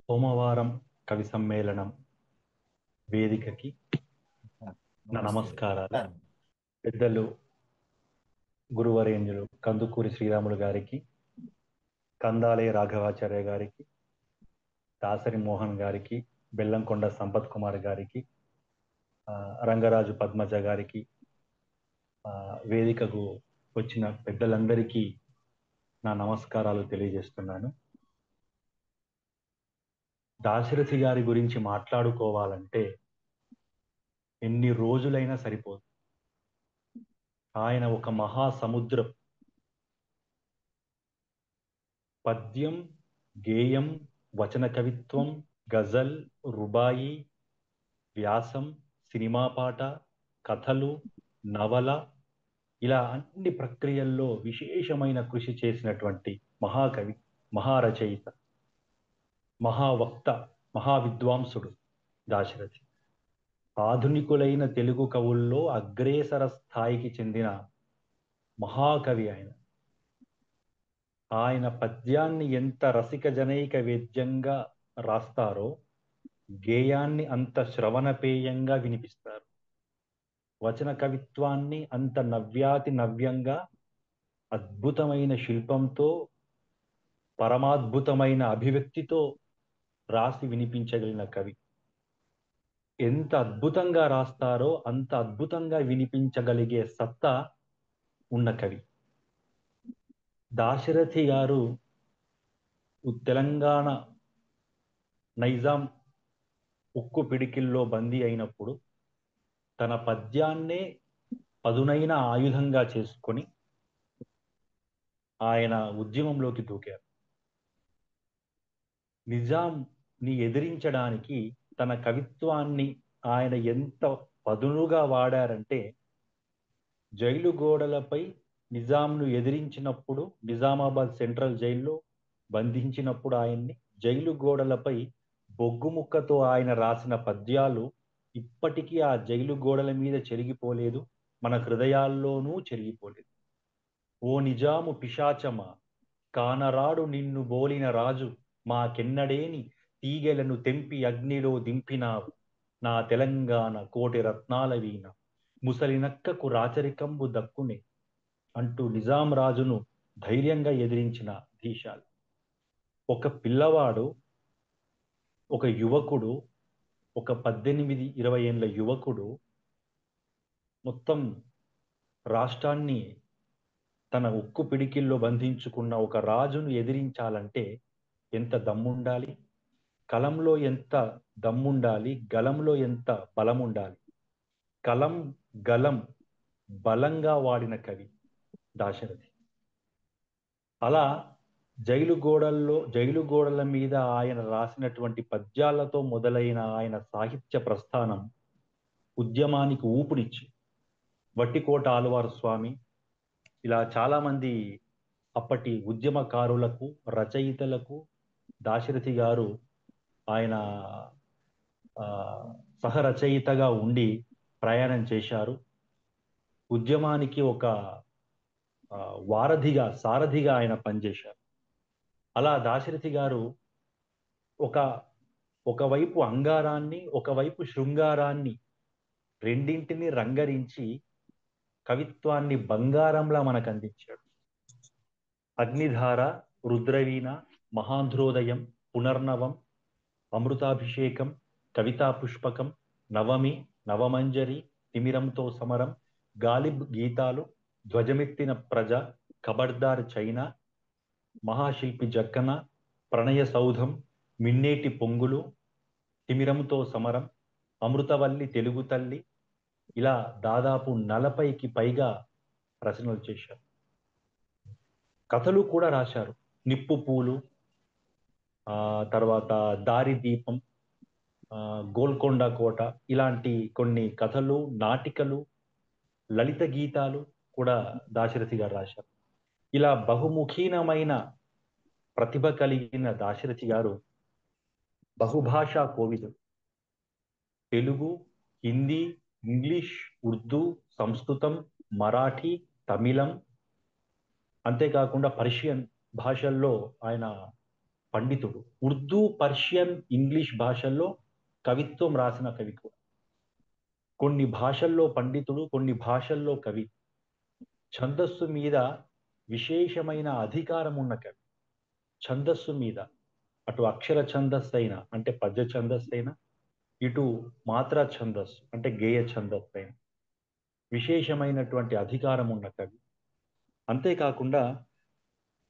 సోమవారం కవి సమ్మేళనం వేదికకి నా నమస్తే. నమస్కారాలు. పెద్దలు గురువరేంద్రులు కందుకూరి శ్రీరాములు గారికి, కందాలయ రాఘవాచార్య గారికి, దాసరి మోహన్ గారికి, బెల్లంకొండ సంపత్ కుమార్ గారికి, రంగరాజు పద్మజ గారికి, వేదికకు వచ్చిన పెద్దలందరికీ నా నమస్కారాలు తెలియజేస్తున్నాను. దాశరథి గారి గురించి మాట్లాడుకోవాలంటే ఎన్ని రోజులైనా సరిపోదు. ఆయన ఒక మహాసముద్రం. పద్యం, గేయం, వచన కవిత్వం, గజల్, రుబాయి, వ్యాసం, సినిమా పాట, కథలు, నవల, ఇలా అన్ని ప్రక్రియల్లో విశేషమైన కృషి చేసినటువంటి మహాకవి, మహారచయిత, మహావక్త, మహావిద్వాంసుడు దాశరథి. ఆధునికులైన తెలుగు కవుల్లో అగ్రేసర స్థాయికి చెందిన మహాకవి ఆయన. ఆయన పద్యాన్ని ఎంత రసిక జనైక వేద్యంగా రాస్తారో గేయాన్ని అంత శ్రవణపేయంగా వినిపిస్తారు. వచన కవిత్వాన్ని అంత నవ్యాతి నవ్యంగా, అద్భుతమైన శిల్పంతో, పరమాద్భుతమైన అభివ్యక్తితో రాసి వినిపించగలిగిన కవి. ఎంత అద్భుతంగా రాస్తారో అంత అద్భుతంగా వినిపించగలిగే సత్తా ఉన్న కవి దాశరథి గారు. తెలంగాణ నైజాం ఉక్కు పిడికిల్లో బందీ అయినప్పుడు తన పద్యాన్నే పదునైన ఆయుధంగా చేసుకొని ఆయన ఉద్యమంలోకి దూకారు. నిజాంని ఎదిరించడానికి తన కవిత్వాన్ని ఆయన ఎంత పదునుగా వాడారంటే, జైలు గోడలపై నిజాంను ఎదిరించినప్పుడు, నిజామాబాద్ సెంట్రల్ జైల్లో బంధించినప్పుడు ఆయన్ని జైలు గోడలపై బొగ్గు ముక్కతో ఆయన రాసిన పద్యాలు ఇప్పటికీ ఆ జైలు గోడల మీద చెరిగిపోలేదు, మన హృదయాల్లోనూ చెరిగిపోలేదు. ఓ నిజాము పిశాచమా, కానరాడు నిన్ను బోలిన రాజు, మాకెన్నడేని తీగెలను తెంపి అగ్నిలో దింపినావు, నా తెలంగాణ కోటి రత్నాల వీణ, ముసలి నక్కకు రాచరికంబు దక్కునే అంటూ నిజాం రాజును ధైర్యంగా ఎదిరించిన ధీశాలు. ఒక పిల్లవాడు, ఒక యువకుడు, ఒక 18-20 ఏళ్ళ యువకుడు మొత్తం రాష్ట్రాన్ని తన ఉక్కు పిడికిల్లో బంధించుకున్న ఒక రాజును ఎదిరించాలంటే ఎంత దమ్ముండాలి, కలంలో ఎంత దమ్ముండాలి, గలంలో ఎంత బలం ఉండాలి. కలం, గలం బలంగా వాడిన కవి దాశరథి. అలా జైలు గోడల మీద ఆయన రాసినటువంటి పద్యాలతో మొదలైన ఆయన సాహిత్య ప్రస్థానం ఉద్యమానికి ఊపునిచ్చి వట్టికోట ఆలువారు స్వామి, ఇలా చాలామంది అప్పటి ఉద్యమకారులకు, రచయితలకు దాశరథి గారు ఆయన ఆ, సహరచయితగా ఉండి ప్రయాణం చేశారు. ఉద్యమానికి ఒక వారధిగా, సారథిగా ఆయన పనిచేశారు. అలా దాశరథి గారు ఒక ఒకవైపు అంగారాన్ని, ఒకవైపు శృంగారాన్ని, రెండింటిని రంగరించి కవిత్వాన్ని బంగారంలా మనకు అందించాడు. అగ్నిధార, రుద్రవీణ, మహాంధ్రోదయం, పునర్నవం, అమృతాభిషేకం, కవితా పుష్పకం, నవమి, నవమంజరి, తిమిరంతో సమరం, గాలిబ్ గీతాలు, ధ్వజమెత్తిన ప్రజ, ఖబర్దార్ చైనా, మహాశిల్పి జక్కన, ప్రణయ సౌధం, మిన్నేటి పొంగులు, తిమిరంతో సమరం, అమృతవల్లి తెలుగు తల్లి, ఇలా దాదాపు 40కి పైగా రచనలు చేశారు. కథలు కూడా రాశారు. నిప్పు పూలు, తర్వాత దారి దీపం, గోల్కొండ కోట, ఇలాంటి కొన్ని కథలు, నాటికలు, లలిత గీతాలు కూడా దాశరథి గారు రాశారు. ఇలా బహుముఖీనమైన ప్రతిభ కలిగిన దాశరథి గారు బహుభాషా కోవిదుడు. తెలుగు, హిందీ, ఇంగ్లీష్, ఉర్దూ, సంస్కృతం, మరాఠీ, తమిళం, అంతేకాకుండా పర్షియన్ భాషల్లో ఆయన పండితుడు. ఉర్దూ, పర్షియన్, ఇంగ్లీష్ భాషల్లో కవిత్వం రాసిన కవి కూడా. కొన్ని భాషల్లో పండితుడు, కొన్ని భాషల్లో కవి. ఛందస్సు మీద విశేషమైన అధికారం ఉన్న కవి. ఛందస్సు మీద అటు అక్షర ఛందస్సు అయినా అంటే పద్య ఛందస్సు అయినా, ఇటు మాత్రా ఛందస్సు అంటే గేయ ఛందస్సు అయినా విశేషమైనటువంటి అధికారం ఉన్న కవి. అంతేకాకుండా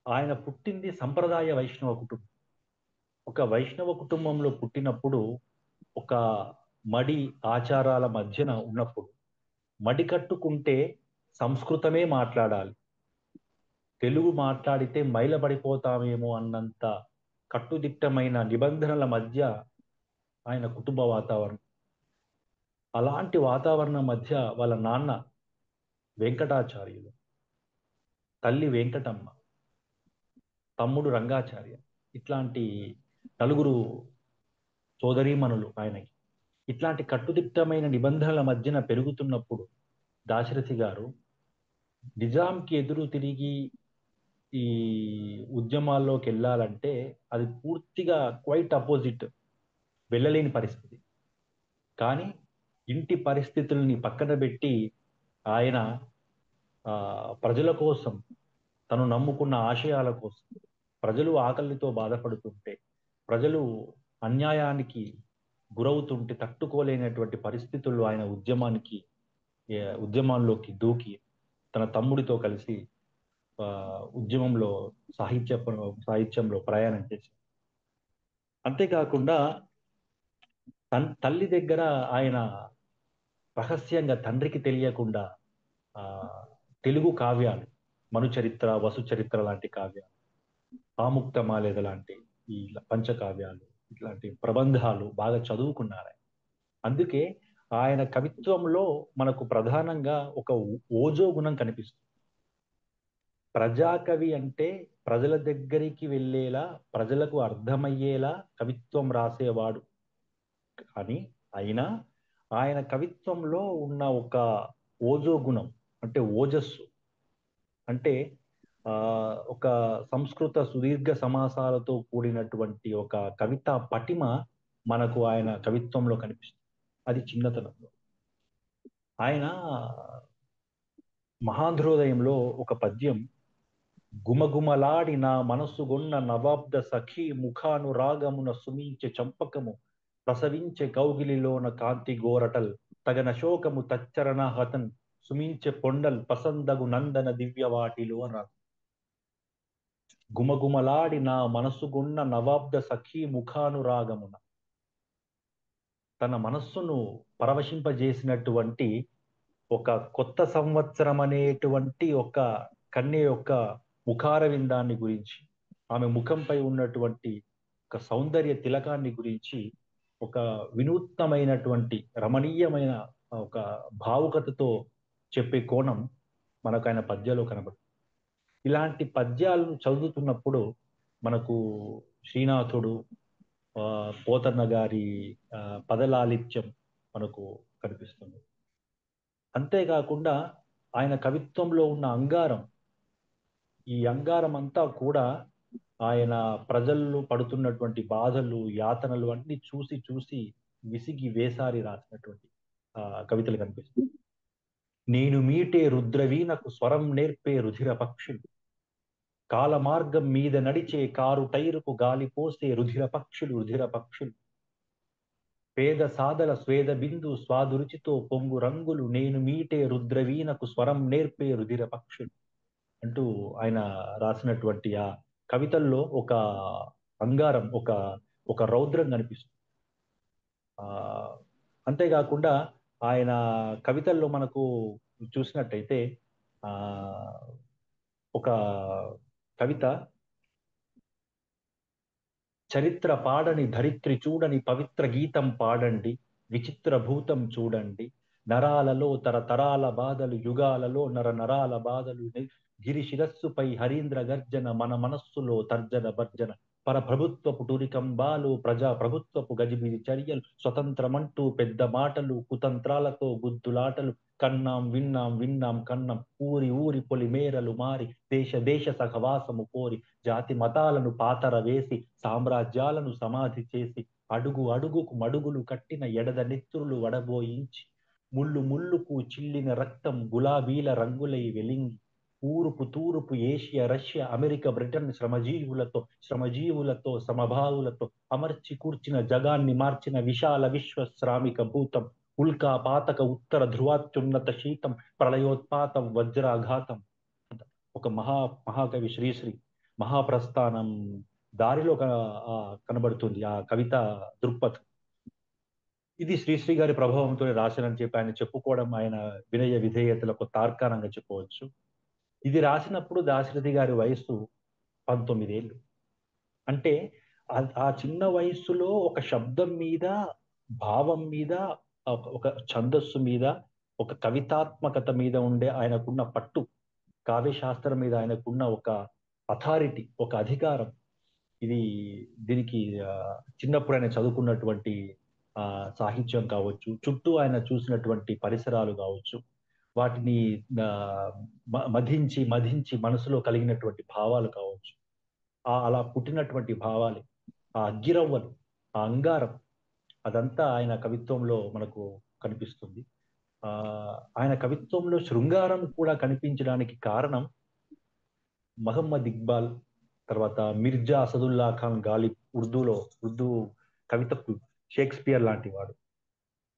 ఆయన పుట్టింది సంప్రదాయ వైష్ణవ కుటుంబం. ఒక వైష్ణవ కుటుంబంలో పుట్టినప్పుడు, ఒక మడి ఆచారాల మధ్యన ఉన్నప్పుడు, మడి కట్టుకుంటే సంస్కృతమే మాట్లాడాలి, తెలుగు మాట్లాడితే మైలబడిపోతామేమో అన్నంత కట్టుదిట్టమైన నిబంధనల మధ్య ఆయన కుటుంబ వాతావరణం. అలాంటి వాతావరణం మధ్య వాళ్ళ నాన్న వెంకటాచార్యులు, తల్లి వెంకటమ్మ, తమ్ముడు రంగాచార్య, ఇట్లాంటి నలుగురు సోదరీమణులు ఆయనకి. ఇట్లాంటి కట్టుదిట్టమైన నిబంధనల మధ్యన పెరుగుతున్నప్పుడు దాశరథి గారు నిజాంకి ఎదురు తిరిగి ఈ ఉద్యమాల్లోకి వెళ్ళాలంటే అది పూర్తిగా క్వైట్ అపోజిట్, వెళ్ళలేని పరిస్థితి. కానీ ఇంటి పరిస్థితుల్ని పక్కన పెట్టి ఆయన ప్రజల కోసం, తను నమ్ముకున్న ఆశయాల కోసం, ప్రజలు ఆకలితో బాధపడుతుంటే, ప్రజలు అన్యాయానికి గురవుతుంటే తట్టుకోలేనటువంటి పరిస్థితుల్లో ఆయన ఉద్యమాల్లోకి దూకి తన తమ్ముడితో కలిసి ఉద్యమంలో సాహిత్యంలో ప్రయాణం చేశారు. అంతేకాకుండా తల్లి దగ్గర ఆయన రహస్యంగా తండ్రికి తెలియకుండా తెలుగు కావ్యాలు, మనుచరిత్ర, వసుచరిత్ర లాంటి కావ్యాలు, ఆముక్తమాలేద లాంటి ఈ పంచకావ్యాలు, ఇట్లాంటి ప్రబంధాలు బాగా చదువుకున్నారు. అందుకే ఆయన కవిత్వంలో మనకు ప్రధానంగా ఒక ఓజో గుణం కనిపిస్తుంది. ప్రజాకవి అంటే ప్రజల దగ్గరికి వెళ్ళేలా, ప్రజలకు అర్థమయ్యేలా కవిత్వం రాసేవాడు. కానీ అయినా ఆయన కవిత్వంలో ఉన్న ఒక ఓజో గుణం అంటే ఓజస్సు, అంటే ఒక సంస్కృత సుదీర్ఘ సమాసాలతో కూడినటువంటి ఒక కవితా పటిమ మనకు ఆయన కవిత్వంలో కనిపిస్తుంది. అది చిన్నతనంలో. ఆయన మహాంధ్రోదయంలో ఒక పద్యం, గుమగుమలాడి నా మనస్సుగొన్న నవాబ్ద సఖీ ముఖానురాగమున సుమించే చంపకము ప్రసవించే కౌగిలిలోన కాంతి గోరటల్ తగన శోకము తచ్చరణ హతన్ సుమించే పొండల్ పసందగు నందన దివ్యవాటిలో అన్నారు. గుమగుమలాడి నా మనస్సుగొన్న నవాబ్ద సఖీ ముఖానురాగమున, తన మనస్సును పరవశింపజేసినటువంటి ఒక కొత్త సంవత్సరం అనేటువంటి ఒక కన్య యొక్క ముఖార విందాన్ని గురించి, ఆమె ముఖంపై ఉన్నటువంటి ఒక సౌందర్య తిలకాన్ని గురించి ఒక వినూత్నమైనటువంటి రమణీయమైన ఒక భావుకతతో చెప్పే కోణం మనకు ఆయన పద్యాల్లో కనబడుతుంది. ఇలాంటి పద్యాలను చదువుతున్నప్పుడు మనకు శ్రీనాథుడు, పోతన్న గారి పదలాలిత్యం మనకు కనిపిస్తుంది. అంతేకాకుండా ఆయన కవిత్వంలో ఉన్న అంగారం, ఈ అంగారం అంతా కూడా ఆయన ప్రజల్లో పడుతున్నటువంటి బాధలు, యాతనలు అన్ని చూసి చూసి విసిగి వేసారి రాసినటువంటి కవితలు కనిపిస్తుంది. నేను మీటే రుద్రవీణకు స్వరం నేర్పే రుధిర పక్షులు, కాల మార్గం మీద నడిచే కారు టైరుకు గాలి పోసే రుధిర పక్షులు, పేద సాదల స్వేద బిందు స్వాదురుచితో పొంగు రంగులు, నేను మీటే రుద్రవీణకు స్వరం నేర్పే రుధిర పక్షులు అంటూ ఆయన రాసినటువంటి ఆ కవితల్లో ఒక అంగారం, ఒక రౌద్రం కనిపిస్తుంది. అంతేకాకుండా ఆయన కవితల్లో మనకు చూసినట్టయితే ఒక కవిత, చరిత్ర పాడని ధరిత్రి చూడని పవిత్ర గీతం పాడండి, విచిత్ర భూతం చూడండి, నరాలలో తరతరాల బాధలు, యుగాలలో నరాల బాధలు, గిరి శిరస్సుపై హరీంద్ర గర్జన, మన మనస్సులో తర్జన భర్జన పరప్రభుత్వపు టూరికంబాలు, ప్రజా ప్రభుత్వపు గజిబిజి చర్యలు, స్వతంత్రమంటూ పెద్ద మాటలు, కుతంత్రాలతో గుద్దులాటలు, కన్నాం విన్నాం విన్నాం కన్నం, ఊరి ఊరి పొలిమేరలు మారి, దేశ దేశ సహవాసము కోరి, జాతి మతాలను పాతర వేసి, సామ్రాజ్యాలను సమాధి చేసి, అడుగు అడుగుకు మడుగులు కట్టిన ఎడద నెత్తురులు వడబోయించి, ముళ్ళు ముళ్ళుకు చిల్లిన రక్తం గులాబీల రంగులై వెలింగి, ఊరుపు తూరుపు ఏషియా రష్యా అమెరికా బ్రిటన్ శ్రమజీవులతో సమభావులతో అమర్చి కూర్చిన జగాన్ని మార్చిన విశాల విశ్వశ్రామిక భూతం, ఉల్కా పాతక ఉత్తర ధ్రువాత్యున్నత శీతం, ప్రళయోత్పాతం వజ్రాఘాతం. ఒక మహాకవి శ్రీశ్రీ మహాప్రస్థానం దారిలో కనబడుతుంది ఆ కవిత దృక్పథం. ఇది శ్రీశ్రీ గారి ప్రభావంతో రాశానని చెప్పి ఆయన చెప్పుకోవడం ఆయన వినయ విధేయతలకు తార్కాణంగా చెప్పవచ్చు. ఇది రాసినప్పుడు దాశరథి గారి వయస్సు 19 ఏళ్ళు. అంటే ఆ చిన్న వయస్సులో ఒక శబ్దం మీద, భావం మీద, ఒక ఛందస్సు మీద, ఒక కవితాత్మకత మీద ఉండే ఆయనకున్న పట్టు, కావ్యశాస్త్రం మీద ఆయనకున్న ఒక అథారిటీ, ఒక అధికారం, ఇది దీనికి చిన్నప్పుడు ఆయన చదువుకున్నటువంటి సాహిత్యం కావచ్చు, చుట్టూ ఆయన చూసినటువంటి పరిసరాలు కావచ్చు, వాటిని మధించి మధించి మనసులో కలిగినటువంటి భావాలు కావచ్చు, అలా పుట్టినటువంటి భావాలు, ఆ అగ్గిరవ్వలు, ఆ అంగారం, అదంతా ఆయన కవిత్వంలో మనకు కనిపిస్తుంది. ఆయన కవిత్వంలో శృంగారం కూడా కనిపించడానికి కారణం మహమ్మద్ ఇక్బాల్, తర్వాత మిర్జా అసదుల్లా ఖాన్ గాలిబ్, ఉర్దూ కవితకు షేక్స్పియర్ లాంటి వాడు.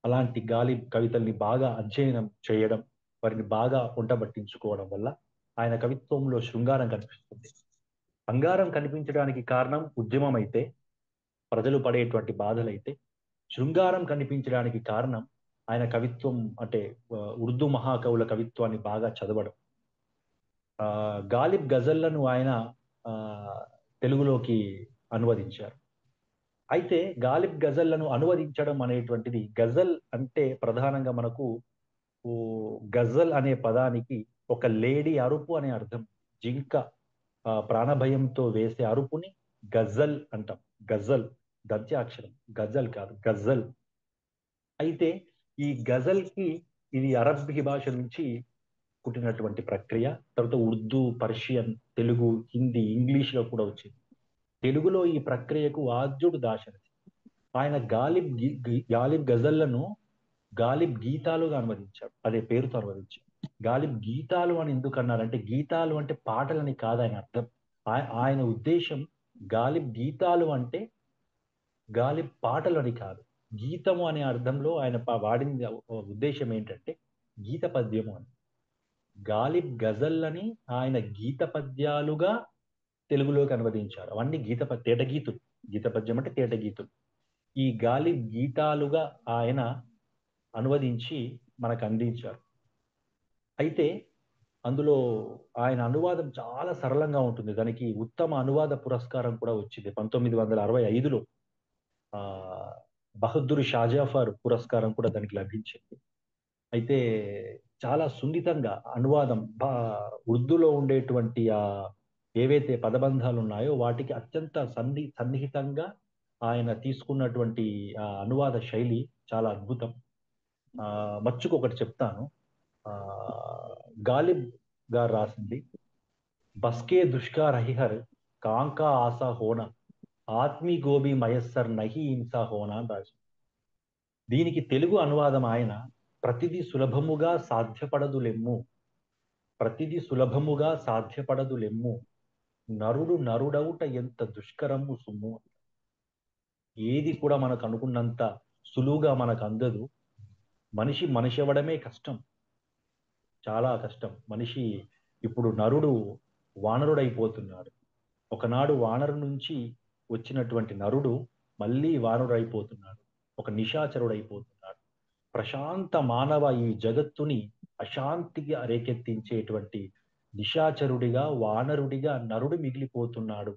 అలాంటి గాలిబ్ కవితల్ని బాగా అధ్యయనం చేయడం, వారిని బాగా వంటబట్టించుకోవడం వల్ల ఆయన కవిత్వంలో శృంగారం కనిపిస్తుంది. అంగారం కనిపించడానికి కారణం ఉద్యమం అయితే, ప్రజలు పడేటువంటి బాధలైతే, శృంగారం కనిపించడానికి కారణం ఆయన కవిత్వం, అంటే ఉర్దూ మహాకవుల కవిత్వాన్ని బాగా చదవడం. గాలిబ్ గజల్లను ఆయన తెలుగులోకి అనువదించారు. అయితే గాలిబ్ గజల్లను అనువదించడం అనేటువంటిది, గజల్ అంటే ప్రధానంగా మనకు గజల్ అనే పదానికి ఒక లేడీ అరుపు అనే అర్థం. జింక ప్రాణభయంతో వేసే అరుపుని గజల్ అంటాం. గజల్ దత్యాక్షరం, గజల్ కాదు, గజల్. అయితే ఈ గజల్ కి ఇది అరబ్బీ భాష నుంచి పుట్టినటువంటి ప్రక్రియ. తర్వాత ఉర్దూ, పర్షియన్, తెలుగు, హిందీ, ఇంగ్లీష్ లో కూడా వచ్చింది. తెలుగులో ఈ ప్రక్రియకు ఆద్యుడు దాశరథి. ఆయన గాలిబ్ గజల్లను గాలిబ్ గీతాలుగా అనువదించాడు, అదే పేరుతో అనువదించాడు. గాలిబ్ గీతాలు అని ఎందుకు అన్నారంటే, గీతాలు అంటే పాటలని కాదు ఆయన అర్థం. ఆయన ఉద్దేశం గాలిబ్ గీతాలు అంటే గాలిబ్ పాటలు అని కాదు, గీతము అనే అర్థంలో ఆయన వాడిన ఉద్దేశం ఏంటంటే గీత పద్యము అని. గాలిబ్ గజల్లని ఆయన గీత పద్యాలుగా తెలుగులోకి అనువదించారు. అవన్నీ తేట గీతులు. గీత పద్యం అంటే తేట గీతులు. ఈ గాలిబ్ గీతాలుగా ఆయన అనువదించి మనకు అందించారు. అయితే అందులో ఆయన అనువాదం చాలా సరళంగా ఉంటుంది. దానికి ఉత్తమ అనువాద పురస్కారం కూడా వచ్చింది 1965లో. బహదూర్ షాజాఫర్ పురస్కారం కూడా దానికి లభించింది. అయితే చాలా సున్నితంగా అనువాదం, ఉర్దూలో ఉండేటువంటి ఏవైతే పదబంధాలు ఉన్నాయో వాటికి అత్యంత సన్నిహితంగా ఆయన తీసుకున్నటువంటి అనువాద శైలి చాలా అద్భుతం. మచ్చుకు ఒకటి చెప్తాను. గాలిబ్ గారు రాసింది, బస్కే దుష్కార్ హరిహర్ కాంకా ఆశా హోనా, ఆత్మీ గోబి మయస్సర్ నహి హింసా హోనా అని రాసి. దీనికి తెలుగు అనువాదం ఆయన, ప్రతిదీ సులభముగా సాధ్యపడదులెమ్ము, ప్రతిదీ సులభముగా సాధ్యపడదులెమ్ము, నరుడు నరుడౌట ఎంత దుష్కరము సుమ్ము. ఏది కూడా మనకు అనుకున్నంత సులువుగా మనకు అందదు. మనిషి అవ్వడమే కష్టం, చాలా కష్టం. ఇప్పుడు నరుడు వానరుడైపోతున్నాడు. ఒకనాడు వానరు నుంచి వచ్చినటువంటి నరుడు మళ్ళీ వానరుడైపోతున్నాడు, ఒక నిశాచరుడైపోతున్నాడు. ప్రశాంత మానవ ఈ జగత్తుని అశాంతిగా రేకెత్తించేటువంటి నిశాచరుడిగా, వానరుడిగా నరుడు మిగిలిపోతున్నాడు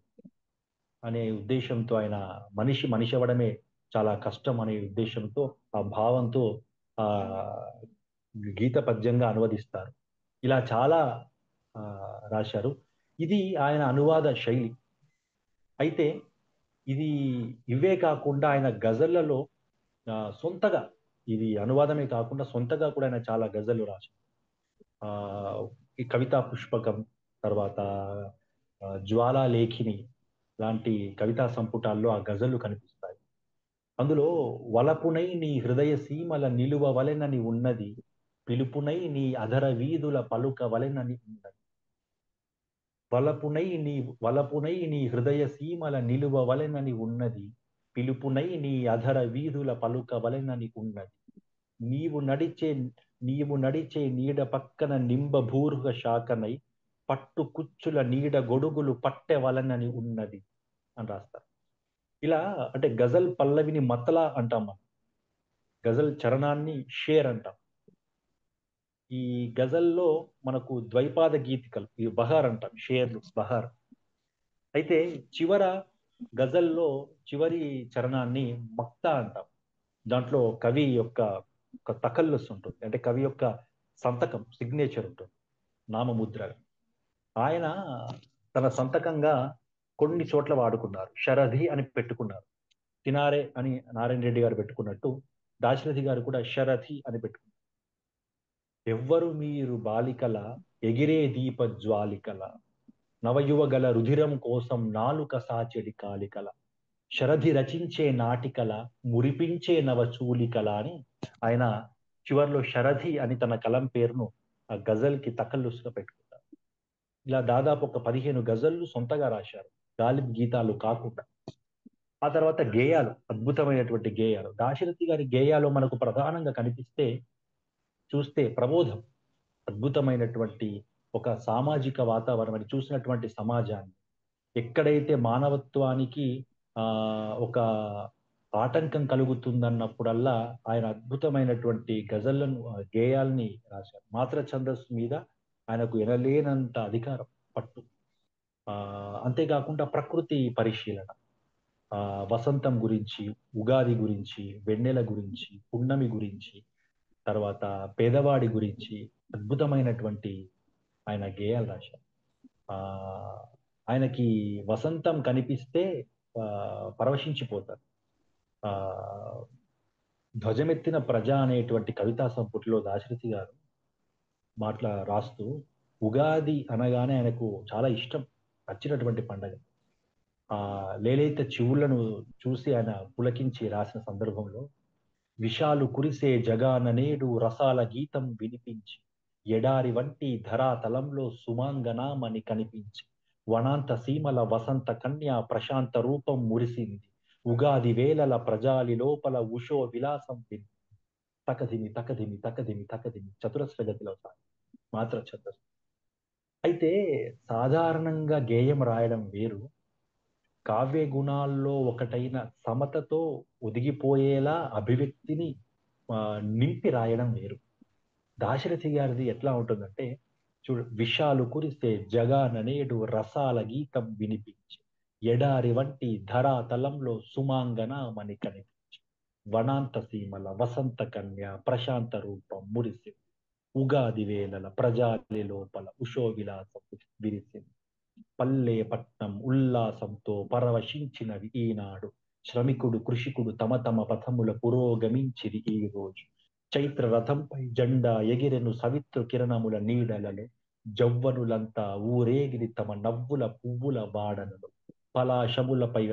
అనే ఉద్దేశంతో ఆయన మనిషి అవ్వడమే చాలా కష్టం అనే ఉద్దేశంతో, ఆ భావంతో ఆ గీత పద్యంగా అనువదిస్తారు. ఇలా చాలా రాశారు. ఇది ఆయన అనువాద శైలి. అయితే ఇది ఇవే కాకుండా ఆయన గజళ్లలో సొంతగా, ఇది అనువాదమే కాకుండా సొంతగా కూడా ఆయన చాలా గజలు రాశారు. ఆ ఈ కవితా పుష్పకం, తర్వాత జ్వాలాలేఖిని లాంటి కవితా సంపుటాల్లో ఆ గజలు కనిపిస్తాయి. అందులో వలపునై నీ హృదయ సీమల నిలువ వలెనని ఉన్నది, పిలుపునై నీ అధర వీధుల పలుక వలెనని ఉన్నది. వలపునై నీ హృదయ సీమల నిలువ వలెనని ఉన్నది, పిలుపునై నీ అధర వీధుల పలుక వలెనని ఉన్నది. నీవు నడిచే నీవు నడిచే నీడ పక్కన నింబభూర్గ శాఖనై పట్టు కుచ్చుల నీడ గొడుగులు పట్టె వలనని ఉన్నది అని రాస్తారు. ఇలా అంటే గజల్ పల్లవిని మతలా అంటాం మనం, గజల్ చరణాన్ని షేర్ అంటాం. ఈ గజల్లో మనకు ద్వైపాద గీతికలు, ఈ బహార్ అంటాం, షేర్లు బహార్. అయితే చివర గజల్లో చివరి చరణాన్ని మక్తా అంటాం. దాంట్లో కవి యొక్క ఒక తకల్లుస్ ఉంటుంది, అంటే కవి యొక్క సంతకం, సిగ్నేచర్ ఉంటుంది, నామముద్ర. ఆయన తన సంతకంగా కొన్ని చోట్ల వాడుకున్నారు, షరధి అని పెట్టుకున్నారు. తినారే అని నారాయణ రెడ్డి గారు పెట్టుకున్నట్టు దాశరథి గారు కూడా షరథి అని పెట్టుకున్నారు. ఎవ్వరు మీరు బాలికల ఎగిరే దీప జ్వాలికల, నవయువగల రుధిరం కోసం నాలుక సాచెడి కాలికల, శరధి రచించే నాటికల మురిపించే నవచూలికల అని ఆయన చివర్లో శరధి అని తన కలం పేరును ఆ గజల్ కి తకల్లుసుగా పెట్టుకుంటారు. ఇలా దాదాపు ఒక 15 గజళ్ళు సొంతగా రాశారు, గాలిబ్ గీతాలు కాకుండా. ఆ తర్వాత గేయాలు, అద్భుతమైనటువంటి గేయాలు. దాశరథి గారి గేయాలు మనకు ప్రధానంగా చూస్తే ప్రబోధం, అద్భుతమైనటువంటి ఒక సామాజిక వాతావరణాన్ని, చూసినటువంటి సమాజాన్ని, ఎక్కడైతే మానవత్వానికి ఆ ఒక ఆటంకం కలుగుతుందన్నప్పుడల్లా ఆయన అద్భుతమైనటువంటి గజళ్లను, గేయాల్ని రాశారు. మాత్ర ఛందస్సు మీద ఆయనకు ఎనలేనంత అధికారం, పట్టు. ఆ అంతేకాకుండా ప్రకృతి పరిశీలన, ఆ వసంతం గురించి, ఉగాది గురించి, వెన్నెల గురించి, పున్నమి గురించి, తర్వాత పేదవాడి గురించి అద్భుతమైనటువంటి ఆయన గేయాలు రాశారు. ఆ ఆయనకి వసంతం కనిపిస్తే ఆ పరవశించిపోతారు. ఆ ధ్వజమెత్తిన ప్రజ అనేటువంటి కవితా సంపుటిలో దాశరథి గారు రాస్తూ, ఉగాది అనగానే ఆయనకు చాలా ఇష్టం, నచ్చినటువంటి పండగ. ఆ లేలేత చివులను చూసి ఆయన పులకించి రాసిన సందర్భంలో, విషాలు కురిసే జగాన నేడు రసాల గీతం వినిపించి, ఎడారి వంటి ధరాతలంలో సుమాంగనామని కనిపించి, వనాంత సీమల వసంత కన్య ప్రశాంత రూపం మురిసింది, ఉగాది వేళల ప్రజాలి లోపల ఉషో విలాసం విని, తకదిమి తకదిమి తకదిమి తకదిమి చతురస్ర గతిలో సాగి మాత్ర ఛందస్సు. అయితే సాధారణంగా గేయం రాయడం వేరు, కావ్య గుణాల్లో ఒకటైన సమతతో ఒదిగిపోయేలా అభివ్యక్తిని ఆ, నింపి రాయడం వేరు. దాశరథి గారిది ఎట్లా ఉంటుందంటే, చూడు, విషాలు కురిస్తే జగాన నేడు రసాల గీతం వినిపించి, ఎడారి వంటి ధరాతలంలో సుమాంగన మని కనిపించి, వనాంత సీమల వసంత కన్య ప్రశాంత రూపం మురిసి, ఉగాది వేళల ప్రజాలి లోపల ఉషో విలాసం విరిసింది, పల్లె పట్నం ఉల్లాసంతో పరవశించినవి ఈనాడు, శ్రమికుడు కృషికుడు తమ తమ పథముల పురోగమించిరి ఈ రోజు, చైత్ర రథంపై జెండా ఎగిరెను సవిత్రు కిరణముల నీడలలో, జవ్వనులంతా ఊరేగిరి తమ నవ్వుల పువ్వుల వాడలలో, పలాశములపై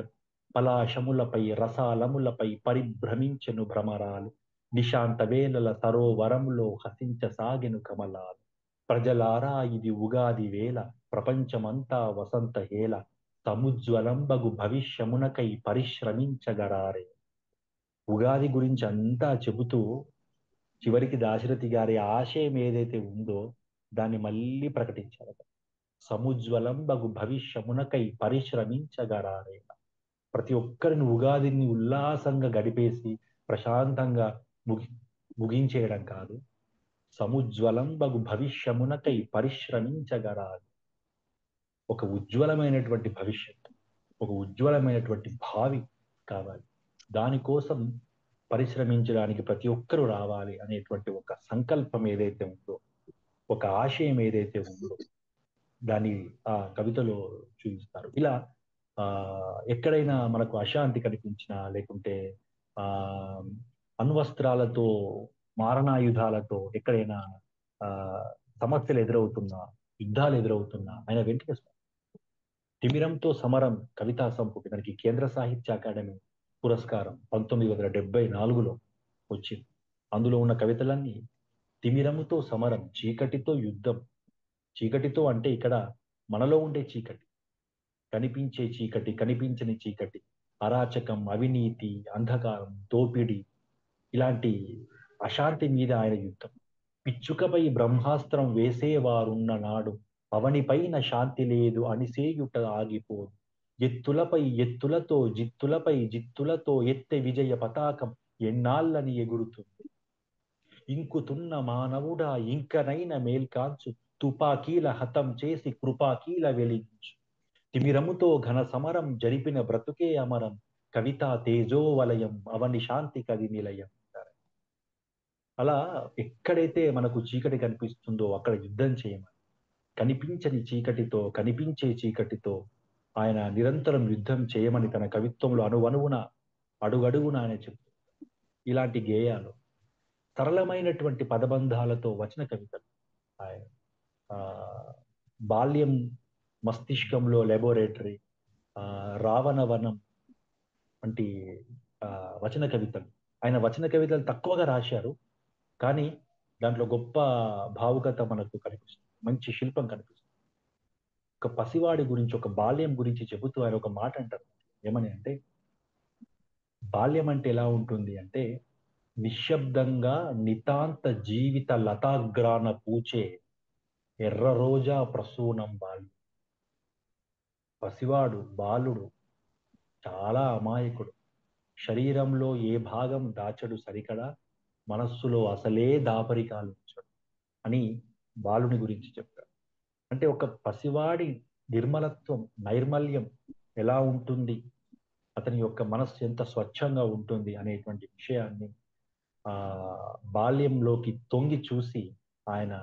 పలాశములపై రసాలములపై పరిభ్రమించెను భ్రమరాలు, నిశాంత వేళల సరోవరములో హసించసాగెను కమలాలు, ప్రజలారా ఇది ఉగాది వేళ ప్రపంచమంతా వసంత హేళ, సముజ్వలంబగు భవిష్యమునకై పరిశ్రమించగరారే. ఉగాది గురించి అంతా చెబుతూ చివరికి దాశరథి గారి ఆశయం ఏదైతే ఉందో దాన్ని మళ్ళీ ప్రకటించారు. సముజ్వలంబగు భవిష్యమునకై పరిశ్రమించగరారే. ప్రతి ఒక్కరిని ఉగాదిని ఉల్లాసంగా గడిపేసి ప్రశాంతంగా ముగి ముగించేయడం కాదు, సముజ్వలంబగు భవిష్యమునకై పరిశ్రమించగరారు. ఒక ఉజ్వలమైనటువంటి భవిష్యత్తు, ఒక ఉజ్వలమైనటువంటి భావి కావాలి, దానికోసం పరిశ్రమించడానికి ప్రతి ఒక్కరూ రావాలి అనేటువంటి ఒక సంకల్పం ఏదైతే ఉందో, ఒక ఆశయం ఏదైతే ఉందో దాన్ని ఆ కవితలో చూపిస్తారు. ఇలా ఎక్కడైనా మనకు అశాంతి కనిపించినా లేకుంటే ఆ అణ్వస్త్రాలతో మారణాయుధాలతో ఎక్కడైనా ఆ సమస్యలు ఎదురవుతున్నా, యుద్ధాలు ఎదురవుతున్నా ఆయన వెంటనే తిమిరంతో సమరం కవితా సంపుటి దానికి కేంద్ర సాహిత్య అకాడమీ పురస్కారం 1974లో వచ్చింది. అందులో ఉన్న కవితలన్నీ తిమిరముతో సమరం, చీకటితో యుద్ధం. చీకటితో అంటే ఇక్కడ మనలో ఉండే చీకటి, కనిపించే చీకటి, కనిపించని చీకటి, అరాచకం, అవినీతి, అంధకారం, దోపిడి, ఇలాంటి అశాంతి మీద ఆయన యుద్ధం. పిచ్చుకపై బ్రహ్మాస్త్రం వేసేవారున్న నాడు పవనిపైన శాంతి లేదు అనిసేయుట ఆగిపోదు. ఎత్తులపై ఎత్తులతో జిత్తులపై జిత్తులతో ఎత్తె విజయ పతాకం ఎన్నాళ్ళని ఎగురుతుంది. ఇంకుతున్న మానవుడా ఇంకనైన మేల్కాంచు, తుపాకీల హతం చేసి కృపాకీల వెలిగించు. తిమిరముతో ఘన సమరం జరిపిన బ్రతుకే అమరం, కవితా తేజోవలయం అవని శాంతి కవి నిలయం. అలా ఎక్కడైతే మనకు చీకటి కనిపిస్తుందో అక్కడ యుద్ధం చేయమని, కనిపించని చీకటితో కనిపించే చీకటితో ఆయన నిరంతరం యుద్ధం చేయమని తన కవిత్వంలో అణువణువున అడుగడుగున ఆయన చెప్తారు. ఇలాంటి గేయాలు సరళమైనటువంటి పదబంధాలతో వచన కవితలు ఆయన ఆ బాల్యం మస్తిష్కంలో లెబొరేటరీ, రావణవనం వంటి ఆ వచన కవితలు. ఆయన వచన కవితలు తక్కువగా రాశారు, కానీ దాంట్లో గొప్ప భావుకత మనకు కనిపిస్తుంది, మంచి శిల్పం కనిపిస్తుంది. ఒక పసివాడి గురించి, ఒక బాల్యం గురించి చెబుతూ ఆయన ఒక మాట అంటారు. ఏమని అంటే, బాల్యం అంటే ఎలా ఉంటుంది అంటే, నిశ్శబ్దంగా నితాంత జీవిత లతాగ్రాన పూచే ఎర్ర రోజా ప్రసూనం బాల్యం. పసివాడు, బాలుడు చాలా అమాయకుడు. శరీరంలో ఏ భాగం దాచడు సరికడా, మనస్సులో అసలే దాపరికాలు ఉంచడు అని బాలుని గురించి చెప్తారు. అంటే ఒక పసివాడి నిర్మలత్వం, నైర్మల్యం ఎలా ఉంటుంది, అతని యొక్క మనస్సు ఎంత స్వచ్ఛంగా ఉంటుంది అనేటువంటి విషయాన్ని ఆ బాల్యంలోకి తొంగి చూసి ఆయన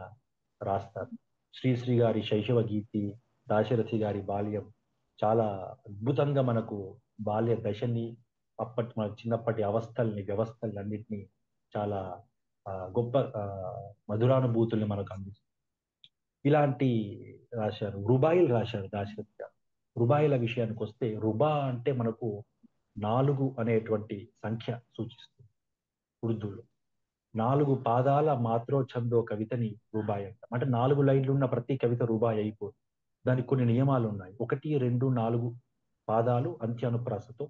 రాస్తారు. శ్రీశ్రీ గారి శైశవ గీతి, దాశరథి గారి బాల్యం చాలా అద్భుతంగా మనకు బాల్య దశని, మన చిన్నప్పటి అవస్థల్ని, వ్యవస్థల్ని అన్నిటినీ చాలా గొప్ప మధురానుభూతుల్ని మనకు అందిస్తుంది. ఇలాంటి రాశారు, రుబాయిలు రాశారు దాశరథి గారు. రుబాయిల విషయానికి వస్తే, రుబా అంటే మనకు 4 అనేటువంటి సంఖ్య సూచిస్తుంది ఉర్దూలో. 4 పాదాల మాత్రోఛందో కవితని రుబాయి అంటాం. అంటే 4 లైన్లు ఉన్న ప్రతి కవిత రుబాయి అయిపోదు. దానికి కొన్ని నియమాలు ఉన్నాయి. 1, 2, 4 పాదాలు అంత్యానుప్రాసతో,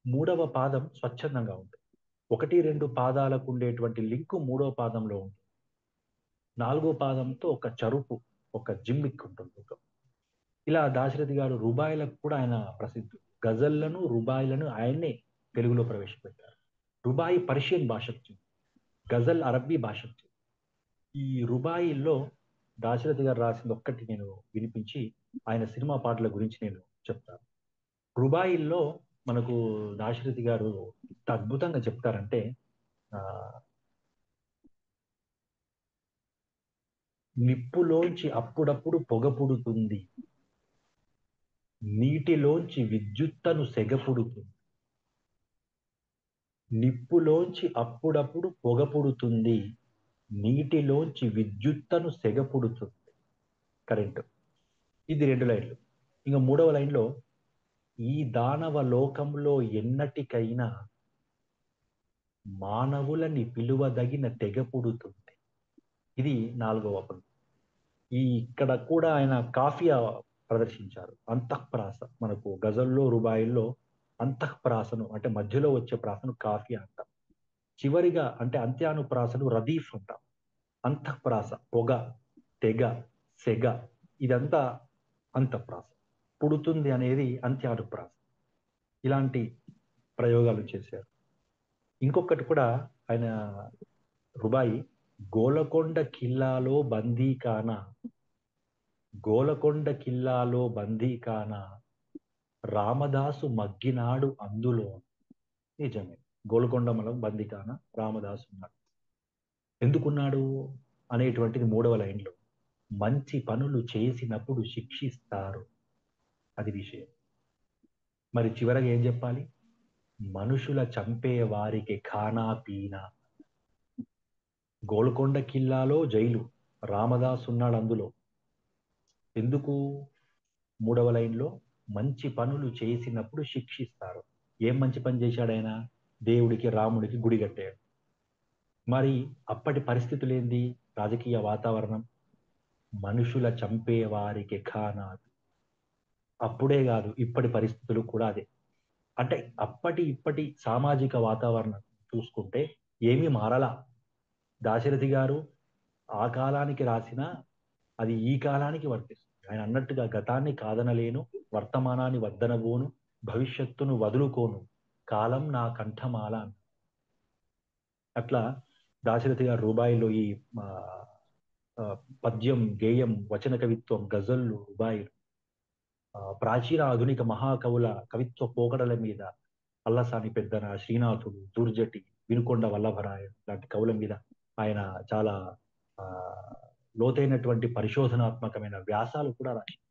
3వ పాదం స్వచ్ఛందంగా ఉంటుంది. 1, 2 పాదాలకు ఉండేటువంటి లింకు 3వ పాదంలో ఉంటుంది. 4వ పాదంతో ఒక చరుపు, ఒక జిమ్మిక్ ఉంటుంది. ఇలా దాశరథి గారు రుబాయిలకు కూడా ఆయన ప్రసిద్ధుడు. గజల్లను, రుబాయిలను ఆయన్నే తెలుగులో ప్రవేశపెట్టారు. రుబాయి పర్షియన్ భాషకు చెందింది, గజల్ అరబ్బీ భాషకు చెందింది. ఈ రుబాయిల్లో దాశరథి గారు రాసింది ఒక్కటి నేను వినిపించి ఆయన సినిమా పాటల గురించి నేను చెప్తాను. రుబాయిల్లో మనకు దాశరథి గారు ఎంత అద్భుతంగా చెప్తారంటే, ఆ నిప్పులోంచి అప్పుడప్పుడు పొగ పుడుతుంది, నీటిలోంచి విద్యుత్తను సెగ పుడుతుంది. నిప్పులోంచి అప్పుడప్పుడు పొగ పుడుతుంది, నీటిలోంచి విద్యుత్తను సెగ పుడుతుంది. కరెంటు. ఇది 2 లైన్లు. ఇంకా 3వ లైన్లో, ఈ దానవ లోకంలో ఎన్నటికైనా మానవులని పిలువదగిన తెగ పుడుతుంది. ఇది 4వ పంక్తి. ఇక్కడ కూడా ఆయన కాఫియా ప్రదర్శించారు. అంతఃప్రాస, మనకు గజల్లో, రుబాయిల్లో అంతఃప్రాసను అంటే మధ్యలో వచ్చే ప్రాసను కాఫియా అంటాం. చివరిగా అంటే అంత్యానుప్రాసను రదీఫ్ అంటాం. అంతఃప్రాస పొగ, తెగ, సెగ, ఇదంతా అంతఃప్రాస. పుడుతుంది అనేది అంత్యానుప్రాస. ఇలాంటి ప్రయోగాలు చేశారు. ఇంకొకటి కూడా ఆయన రుబాయి, గోలకొండ కిల్లాలో బందీకానా, గోలకొండ కిల్లాలో బందీకానా, రామదాసు మగ్గినాడు అందులో. నిజమే, గోల్కొండ మనం బందీకానా, రామదాసు ఉన్నాడు. ఎందుకున్నాడు అనేటువంటిది 3వ లైన్లో, మంచి పనులు చేసినప్పుడు శిక్షిస్తారు, అది విషయం. మరి చివరగా ఏం చెప్పాలి? మనుషుల చంపే వారికి ఖానా పీనా. గోల్కొండ కిల్లాలో జైలు, రామదాస్ ఉన్నాడు అందులో. ఎందుకు? మూడవ లైన్లో మంచి పనులు చేసినప్పుడు శిక్షిస్తారు. ఏం మంచి పని చేశాడు ఆయన? దేవుడికి రాముడికి గుడి కట్టాడు. మరి అప్పటి పరిస్థితులు ఏంది? రాజకీయ వాతావరణం మనుషుల చంపే వారికి ఖానాత్. అప్పుడే కాదు, ఇప్పటి పరిస్థితులు కూడా అదే. అంటే అప్పటి ఇప్పటి సామాజిక వాతావరణం చూసుకుంటే ఏమీ మారలా. దాశరథి గారు ఆ కాలానికి రాసిన అది ఈ కాలానికి వర్తిస్తుంది. ఆయన అన్నట్టుగా గతాన్ని కాదనలేను, వర్తమానాన్ని వద్దనబోను, భవిష్యత్తును వదులుకోను, కాలం నా కంఠమాల అన్నారు. అట్లా దాశరథి గారు రూబాయిలో ఈ ఆ, ఆ, పద్యం, గేయం, వచన కవిత్వం, గజళ్ళు, రుబాయిలు, ప్రాచీన ఆధునిక మహాకవుల కవిత్వ పోకడల మీద అల్లసాని పెద్దన, శ్రీనాథుడు, దుర్జటి, వినుకొండ వల్లభరాయ లాంటి కవుల మీద ఆయన చాలా ఆ, లోతైనటువంటి పరిశోధనాత్మకమైన వ్యాసాలు కూడా రాశారు.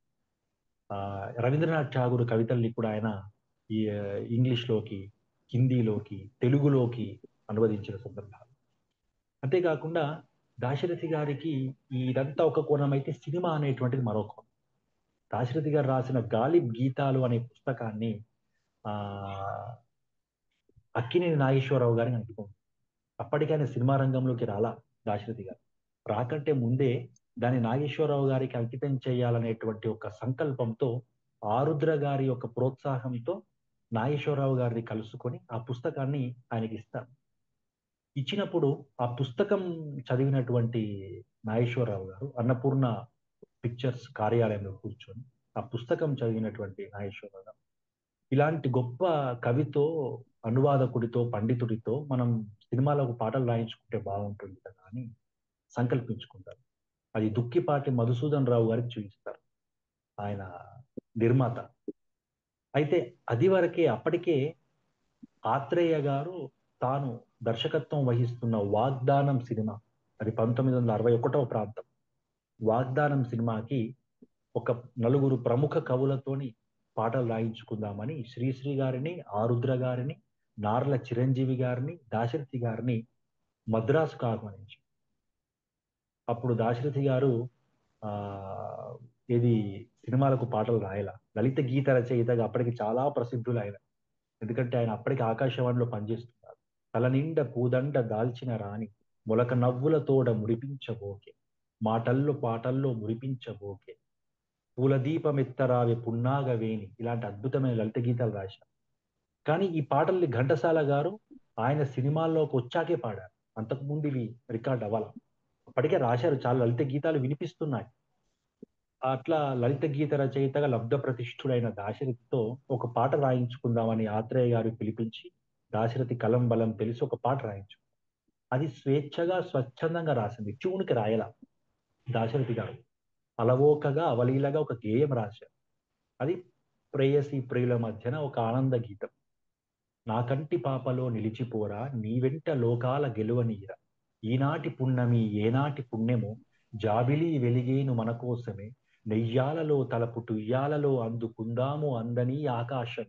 ఆ, రవీంద్రనాథ్ ఠాగూర్ కవితల్ని కూడా ఆయన ఈ ఇంగ్లీష్లోకి, హిందీలోకి, తెలుగులోకి అనువదించిన సందర్భాలు. అంతేకాకుండా దాశరథి గారికి ఇదంతా ఒక కోణం అయితే, సినిమా అనేటువంటిది మరో కోణం. దాశరథి గారు రాసిన గాలిబ్ గీతాలు అనే పుస్తకాన్ని ఆ అక్కినేని నాగేశ్వరరావు గారిని అనుకుంది. అప్పటికే ఆయన సినిమా రంగంలోకి రాలా దాశరథి గారు. రాకంటే ముందే దాన్ని నాగేశ్వరరావు గారికి అంకితం చేయాలనేటువంటి ఒక సంకల్పంతో, ఆరుద్ర గారి యొక్క ప్రోత్సాహంతో నాగేశ్వరరావు గారిని కలుసుకొని ఆ పుస్తకాన్ని ఆయనకి ఇస్తారు. ఇచ్చినప్పుడు ఆ పుస్తకం చదివినటువంటి నాగేశ్వరరావు గారు అన్నపూర్ణ పిక్చర్స్ కార్యాలయంలో కూర్చొని ఆ పుస్తకం చదివినటువంటి నాగేశ్వరరావు గారు, ఇలాంటి గొప్ప కవితో, అనువాదకుడితో, పండితుడితో మనం సినిమాలకు పాటలు రాయించుకుంటే బాగుంటుంది కదా అని సంకల్పించుకుంటారు. అది దుక్కిపాటి మధుసూదన్ రావు గారికి చూపిస్తారు, ఆయన నిర్మాత. అయితే అది వరకే, అప్పటికే ఆత్రేయ గారు తాను దర్శకత్వం వహిస్తున్న వాగ్దానం సినిమా, అది 1961 ప్రాంతం, వాగ్దానం సినిమాకి ఒక నలుగురు ప్రముఖ కవులతోని పాటలు రాయించుకుందామని శ్రీశ్రీ గారిని, ఆరుద్ర గారిని, నార్ల చిరంజీవి గారిని, దాశరథి గారిని మద్రాసుకు ఆహ్వానించారు. అప్పుడు దాశరథి గారు ఆ ఇది సినిమాలకు పాటలు రాయల, లలిత గీత రచయితగా అప్పటికి చాలా ప్రసిద్ధులు ఆయన. ఎందుకంటే ఆయన అప్పటికి ఆకాశవాణిలో పనిచేస్తున్నారు. తల నిండా పూదండ దాల్చిన రాణి, మొలక నవ్వుల తోడ మురిపించబోకే, మాటల్లో పాటల్లో మురిపించబోకే, పూలదీపమెత్తరావి పున్నాగవేణి, ఇలాంటి అద్భుతమైన లలిత గీతాలు రాశారు. కానీ ఈ పాటల్ని ఘంటసాల గారు ఆయన సినిమాల్లోకి వచ్చాకే పాడారు. అంతకుముందు ఇవి రికార్డ్ అవ్వాల. అప్పటికే రాశారు, చాలా లలిత గీతాలు వినిపిస్తున్నాయి. అట్లా లలిత గీత రచయితగా లబ్ధ ప్రతిష్ఠుడైన దాశరథితో ఒక పాట రాయించుకుందామని ఆత్రేయ గారు పిలిపించి, దాశరథి కలం బలం తెలిసి ఒక పాట రాయించు. అది స్వేచ్ఛగా, స్వచ్ఛందంగా రాసింది, ట్యూన్కి రాయల దాశరథి గారు. అలవోకగా, అవలీలగా ఒక గేయం రాశారు. అది ప్రేయసి ప్రియుల మధ్యన ఒక ఆనంద గీతం. నా కంటి పాపలో నిలిచిపోరా, నీ వెంట లోకాల గెలువనీరా, ఈనాటి పున్నమి ఏనాటి పుణ్యమో, జాబిలి వెలిగేను మన కోసమే, నెయ్యాలలో తలపు టుయ్యాలలో అందుకుందాము అందని ఆకాశం,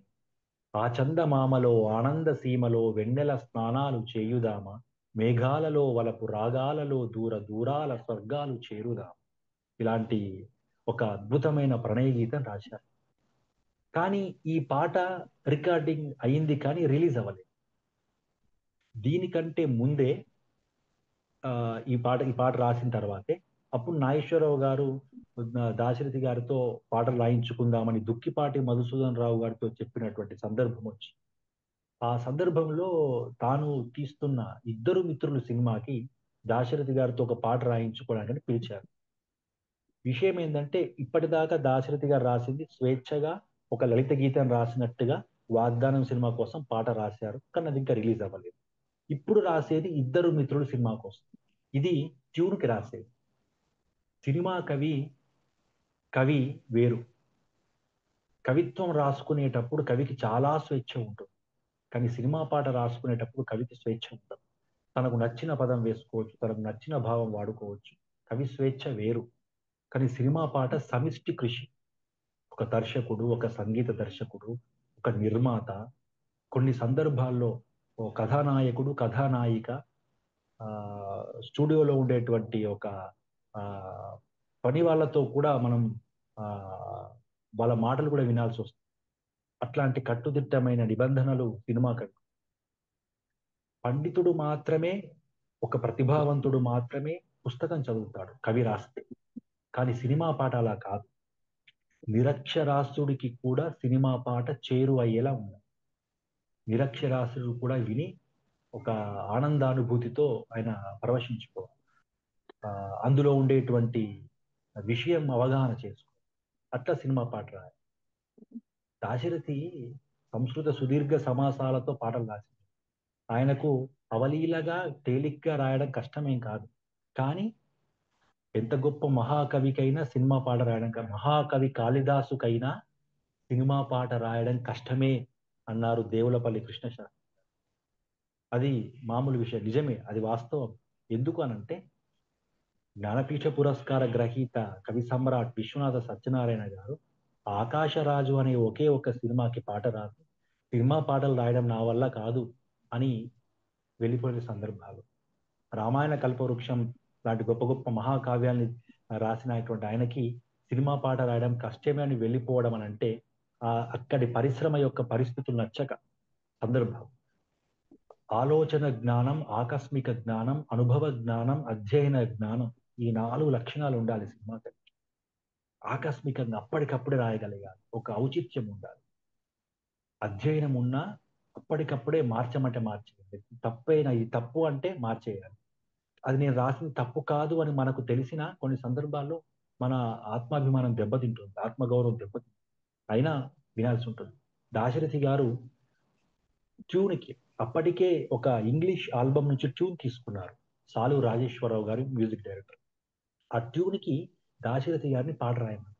ఆ చందమామలో ఆనంద సీమలో వెన్నెల స్నానాలు చేయుదామా, మేఘాలలో వలపు రాగాలలో దూర దూరాల స్వర్గాలు చేరుదాం. ఇలాంటి ఒక అద్భుతమైన ప్రణయ గీతం రాశారు. కానీ ఈ పాట రికార్డింగ్ అయింది కానీ రిలీజ్ అవ్వలేదు. దీనికంటే ముందే ఆ, ఈ పాట రాసిన తర్వాతే అప్పుడు నాగేశ్వరరావు గారు దాశరథి గారితో పాటలు రాయించుకుందామని దుక్కిపాటి మధుసూదన్ రావు గారితో చెప్పినటువంటి సందర్భం వచ్చి, ఆ సందర్భంలో తాను తీస్తున్న ఇద్దరు మిత్రులు సినిమాకి దాశరథి గారితో ఒక పాట రాయించుకోవడానికి పిలిచారు. విషయం ఏంటంటే, ఇప్పటిదాకా దాశరథి గారు రాసింది స్వేచ్ఛగా ఒక లలిత గీతం రాసినట్టుగా వాగ్దానం సినిమా కోసం పాట రాశారు, కానీ అది ఇంకా రిలీజ్ అవ్వలేదు. ఇప్పుడు రాసేది ఇద్దరు మిత్రులు సినిమా కోసం. ఇది ట్యూన్కి రాసేది. సినిమా కవి, కవి వేరు. కవిత్వం రాసుకునేటప్పుడు కవికి చాలా స్వేచ్ఛ ఉంటుంది. కానీ సినిమా పాట రాసుకునేటప్పుడు కవికి స్వేచ్ఛ ఉండదు. తనకు నచ్చిన పదం వేసుకోవచ్చు, తనకు నచ్చిన భావం వాడుకోవచ్చు. కవి స్వేచ్ఛ వేరు. కానీ సినిమా పాట సమిష్టి కృషి. ఒక దర్శకుడు, ఒక సంగీత దర్శకుడు, ఒక నిర్మాత, కొన్ని సందర్భాల్లో ఓ కథానాయకుడు, కథానాయిక స్టూడియోలో ఉండేటువంటి ఒక ఆ, పని వాళ్ళతో కూడా మనం ఆ, వాళ్ళ మాటలు కూడా వినాల్సి వస్తుంది. అట్లాంటి కట్టుదిట్టమైన నిబంధనలు సినిమాకి. పండితుడు మాత్రమే, ఒక ప్రతిభావంతుడు మాత్రమే పుస్తకం చదువుతాడు కవి రాస్తే. కానీ సినిమా పాట అలా కాదు. నిరక్షరాస్యుడికి కూడా సినిమా పాట చేరువయ్యేలా ఉంది. నిరక్షరాస్యుడు కూడా విని ఒక ఆనందానుభూతితో ఆయన పరవశించిపోవాలి. ఆ, అందులో ఉండేటువంటి విషయం అవగాహన చేసుకో. అట్లా సినిమా పాట రాయాలి. దాశరథి సంస్కృత సుదీర్ఘ సమాసాలతో పాటలు రాసింది. ఆయనకు అవలీలగా తేలిగ్గా రాయడం కష్టమేం కాదు. కానీ ఎంత గొప్ప మహాకవికైనా సినిమా పాట రాయడం మహాకవి కాళిదాసుకైనా సినిమా పాట రాయడం కష్టమే అన్నారు దేవులపల్లి కృష్ణశాస్త్రి. అది మామూలు విషయం, నిజమే, అది వాస్తవం. ఎందుకు అనంటే జ్ఞానపీఠ పురస్కార గ్రహీత కవి సమ్రాట్ విశ్వనాథ సత్యనారాయణ గారు ఆకాశరాజు అనే ఒకే ఒక సినిమాకి పాట రాసి సినిమా పాటలు రాయడం నా వల్ల కాదు అని వెళ్ళిపోయిన సందర్భాలు. రామాయణ కల్పవృక్షం లాంటి గొప్ప గొప్ప మహాకావ్యాల్ని రాసినటువంటి ఆయనకి సినిమా పాట రాయడం కష్టమే అని వెళ్ళిపోవడం అని అంటే అక్కడి పరిశ్రమ యొక్క పరిస్థితులు నచ్చక సందర్భం. ఆలోచన జ్ఞానం, ఆకస్మిక జ్ఞానం, అనుభవ జ్ఞానం, అధ్యయన జ్ఞానం, ఈ 4 లక్షణాలు ఉండాలి సినిమాకి. ఆకస్మికంగా అప్పటికప్పుడే రాయగలగాలి, ఒక ఔచిత్యం ఉండాలి. అధ్యయనం ఉన్నా అప్పటికప్పుడే మార్చమంటే మార్చేయాలి. తప్పైన ఇది తప్పు అంటే మార్చేయాలి. అది నేను రాసింది తప్పు కాదు అని మనకు తెలిసిన కొన్ని సందర్భాల్లో మన ఆత్మాభిమానం దెబ్బతింటుంది, ఆత్మగౌరవం దెబ్బతింటుంది. అయినా వినాల్సి ఉంటుంది. దాశరథి గారు ట్యూన్కి అప్పటికే ఒక ఇంగ్లీష్ ఆల్బమ్ నుంచి ట్యూన్ తీసుకున్నారు. సాలు రాజేశ్వరరావు గారి మ్యూజిక్ డైరెక్టర్. ఆ ట్యూన్కి దాశరథి గారిని పాట రాయమన్నారు.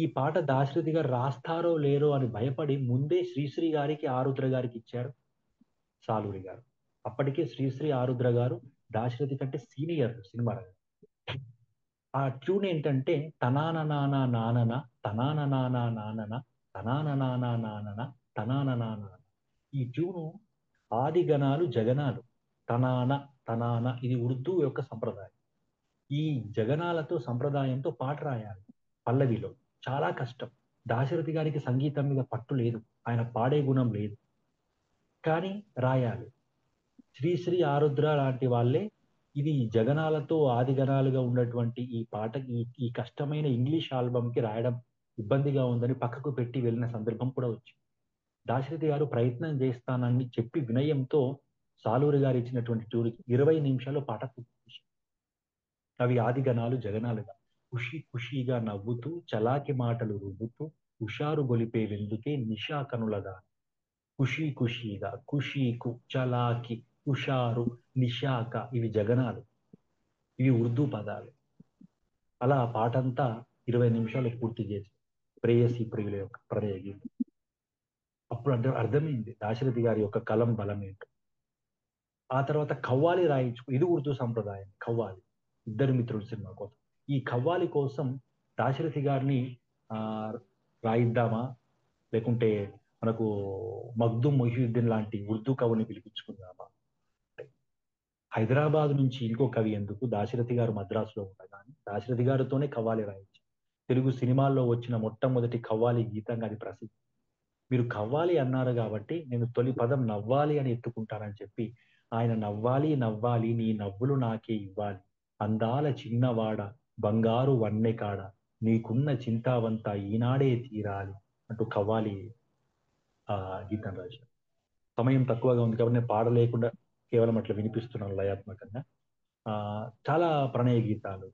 ఈ పాట దాశరథి గారు రాస్తారో లేరో అని భయపడి ముందే శ్రీశ్రీ గారికి, ఆరుద్ర గారికి ఇచ్చారు సాలూరి గారు. అప్పటికే శ్రీశ్రీ, ఆరుద్ర గారు దాశరథి కంటే సీనియర్ సినిమా రంగం. ఆ ట్యూన్ ఏంటంటే తనాన నానా నానన తనాన నానా నానన తనాన నానా నానన తనాన నానా. ఈ ట్యూను ఆది గణాలు జగనాలు. తనాన తనాన ఇది ఉర్దూ యొక్క సంప్రదాయం. ఈ జగనాలతో సంప్రదాయంతో పాట రాయాలి పల్లవిలో. చాలా కష్టం. దాశరథి గారికి సంగీతం మీద పట్టు లేదు, ఆయన పాడే గుణం లేదు, కానీ రాయాలి. శ్రీశ్రీ, ఆరుద్ర లాంటి వాళ్ళే ఇది జగనాలతో ఆదిగణాలుగా ఉన్నటువంటి ఈ పాటకి ఈ కష్టమైన ఇంగ్లీష్ ఆల్బమ్ కి రాయడం ఇబ్బందిగా ఉందని పక్కకు పెట్టి వెళ్ళిన సందర్భం కూడా వచ్చింది. దాశరథి గారు ప్రయత్నం చేస్తానని చెప్పి వినయంతో సాలూరి గారు ఇచ్చినటువంటి టూర్కి 20 నిమిషాలు పాట పూర్తి చేశారు. అవి ఆదిగణాలు జగనాలుగా ఖుషి ఖుషిగా నవ్వుతూ చలాకి మాటలు రువ్వుతూ హుషారు గొలిపే వెందుకే నిశా కనులగా. ఖుషి ఖుషిగా, ఖుషీకు, చలాకి, హుషారు, నిశాక ఇవి జగనాలు, ఇవి ఉర్దూ పదాలు. అలా ఆ పాటంతా 20 నిమిషాలు పూర్తి చేసి ప్రేయసి ప్రియుల యొక్క ప్రణయ గీతం. అప్పుడు అర్థమైంది దాశరథి గారి యొక్క కలం బలం ఏంటో. ఆ తర్వాత కవ్వాలి రాయించుకు, ఇది ఉర్దూ సంప్రదాయం. కవ్వాలి, ఇద్దరు మిత్రుడు సినిమా కోసం. ఈ కవ్వాలి కోసం దాశరథి గారిని ఆ రాయిద్దామా, లేకుంటే మనకు మగ్దుమ్ మొహియుద్దీన్ లాంటి ఉర్దూ కవుని పిలిపించుకుందామా. హైదరాబాద్ నుంచి ఇంకో కవి ఎందుకు, దాశరథి గారు మద్రాసులో ఉండగానే దాశరథి గారితోనే కవ్వాలి రాయించి తెలుగు సినిమాల్లో వచ్చిన మొట్టమొదటి కవ్వాలి గీతంగా అది ప్రసిద్ధి. మీరు కవ్వాలి అన్నారు కాబట్టి నేను తొలి పదం నవ్వాలి అని ఎత్తుకుంటానని చెప్పి ఆయన నవ్వాలి నవ్వాలి నీ నవ్వులు నాకే ఇవ్వాలి అందాల చిన్నవాడ బంగారు వన్నె కాడ నీకున్న చింతావంతా ఈనాడే తీరాలి అంటూ కవ్వాలి ఆ గీతం రాశారు. సమయం తక్కువగా ఉంది కాబట్టి నేను పాడలేకుండా కేవలం అట్లా వినిపిస్తున్నాను లయాత్మకంగా. ఆ చాలా ప్రణయ గీతాలు.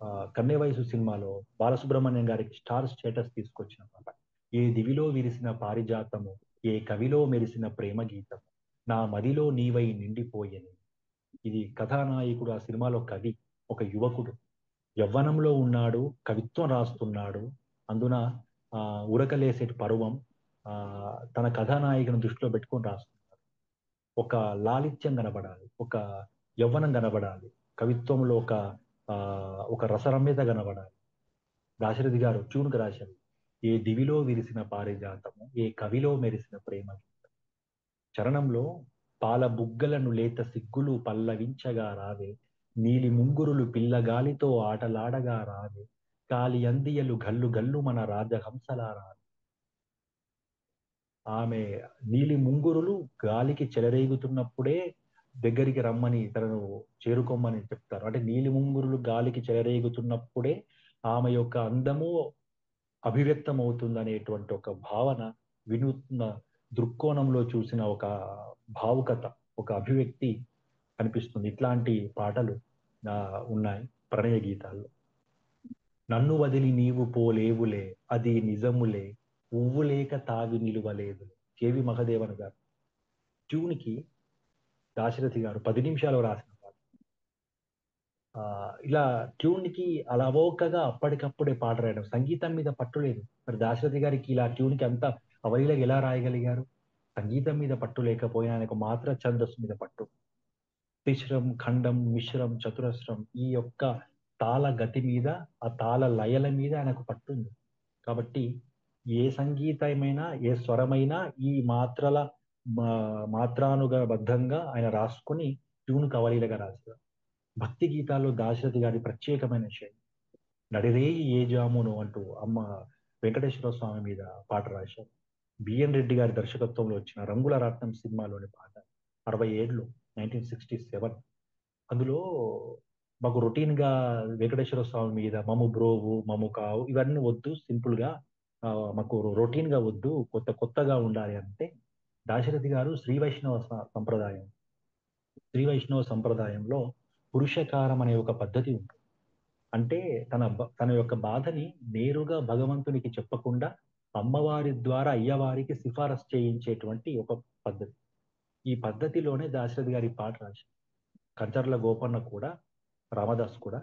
ఆ కన్నె వయసు సినిమాలో బాలసుబ్రహ్మణ్యం గారికి స్టార్ స్టేటస్ తీసుకొచ్చిన పాట. ఏ దివిలో విరిసిన పారిజాతము, ఏ కవిలో మెరిసిన ప్రేమ గీతము, నా మదిలో నీవై నిండిపోయెను. ఇది కథానాయకుడు, ఆ సినిమాలో కవి ఒక యువకుడు యవ్వనంలో ఉన్నాడు, కవిత్వం రాస్తున్నాడు. అందున ఆ ఉరకలేసేటి పరువం, ఆ తన కథానాయికను దృష్టిలో పెట్టుకొని రాస్తున్నాడు. ఒక లాలిత్యం కనబడాలి, ఒక యవ్వనం కనబడాలి, కవిత్వంలో ఒక రసరమ్యత కనబడాలి. దాశరథి గారు ట్యూన్కి రాశారు. ఏ దివిలో విరిసిన పారిజాతము, ఏ కవిలో మెరిసిన ప్రేమ. చరణంలో పాల బుగ్గలను లేత సిగ్గులు పల్లవించగా రావే, నీలి ముంగురులు పిల్లగాలితో ఆటలాడగా రావే, కాలి అందియలు గల్లు గల్లు మన రాజహంసలా రావే. ఆమె నీలి ముంగురులు గాలికి చెలరేగుతున్నప్పుడే దగ్గరికి రమ్మని తనను చేరుకోమని చెప్తారు. అంటే నీలి ముంగురులు గాలికి చెలరేగుతున్నప్పుడే ఆమె యొక్క అందము అభివ్యక్తం అవుతుందనేటువంటి ఒక భావన, వినూత్న దృక్కోణంలో చూసిన ఒక భావుకత, ఒక అభివ్యక్తి కనిపిస్తుంది. ఇట్లాంటి పాటలు ఉన్నాయి ప్రణయ గీతాల్లో. నన్ను వదిలి నీవు పోలేవులే, అది నిజములే, పువ్వు లేక తావి నిలువలేదు. కేవి మహదేవన్ గారు ట్యూన్కి దాశరథి గారు 10 నిమిషాలు రాసిన పాట. ఆ, ఇలా ట్యూన్కి అలవోకగా అప్పటికప్పుడే పాట రాయడం, సంగీతం మీద పట్టు లేదు. మరి దాశరథి గారికి ఇలా ట్యూన్కి అంత అవలీలగా ఎలా రాయగలిగారు? సంగీతం మీద పట్టు లేకపోయినా ఆయనకు మాత్ర ఛందస్సు మీద పట్టు. తిశ్రం, ఖండం, మిశ్రం, చతురస్రం, ఈ యొక్క తాళ గతి మీద, ఆ తాళ లయల మీద ఆయనకు పట్టుంది. కాబట్టి ఏ సంగీతమైనా, ఏ స్వరమైనా ఈ మాత్రల మాత్రానుగబద్ధంగా ఆయన రాసుకొని ట్యూన్ కవలీలుగా రాశారు. భక్తి గీతాల్లో దాశరథి గారి ప్రత్యేకమైన శైలి. నడిరేయి ఏ జామును అంటూ అమ్మ వెంకటేశ్వర స్వామి మీద పాట రాశారు. బిఎన్ రెడ్డి గారి దర్శకత్వంలో వచ్చిన రంగుల రాట్నం సినిమాలోని పాట 67లో, 1967. అందులో మాకు రొటీన్ గా వెంకటేశ్వర స్వామి మీద మము బ్రోవు మము కావు ఇవన్నీ వద్దు, సింపుల్ గా మాకు రొటీన్ గా వద్దు, కొత్త కొత్తగా ఉండాలి అంటే దాశరథి గారు సంప్రదాయం శ్రీ వైష్ణవ సంప్రదాయంలో పురుషకారం అనే ఒక పద్ధతి ఉంటుంది. అంటే తన యొక్క బాధని నేరుగా భగవంతునికి చెప్పకుండా అమ్మవారి ద్వారా అయ్యవారికి సిఫారసు చేయించేటువంటి ఒక పద్ధతి. ఈ పద్ధతిలోనే దాశరథి గారి పాట రాశారు. కంచర్ల గోపన్న కూడా, రామదాస్ కూడా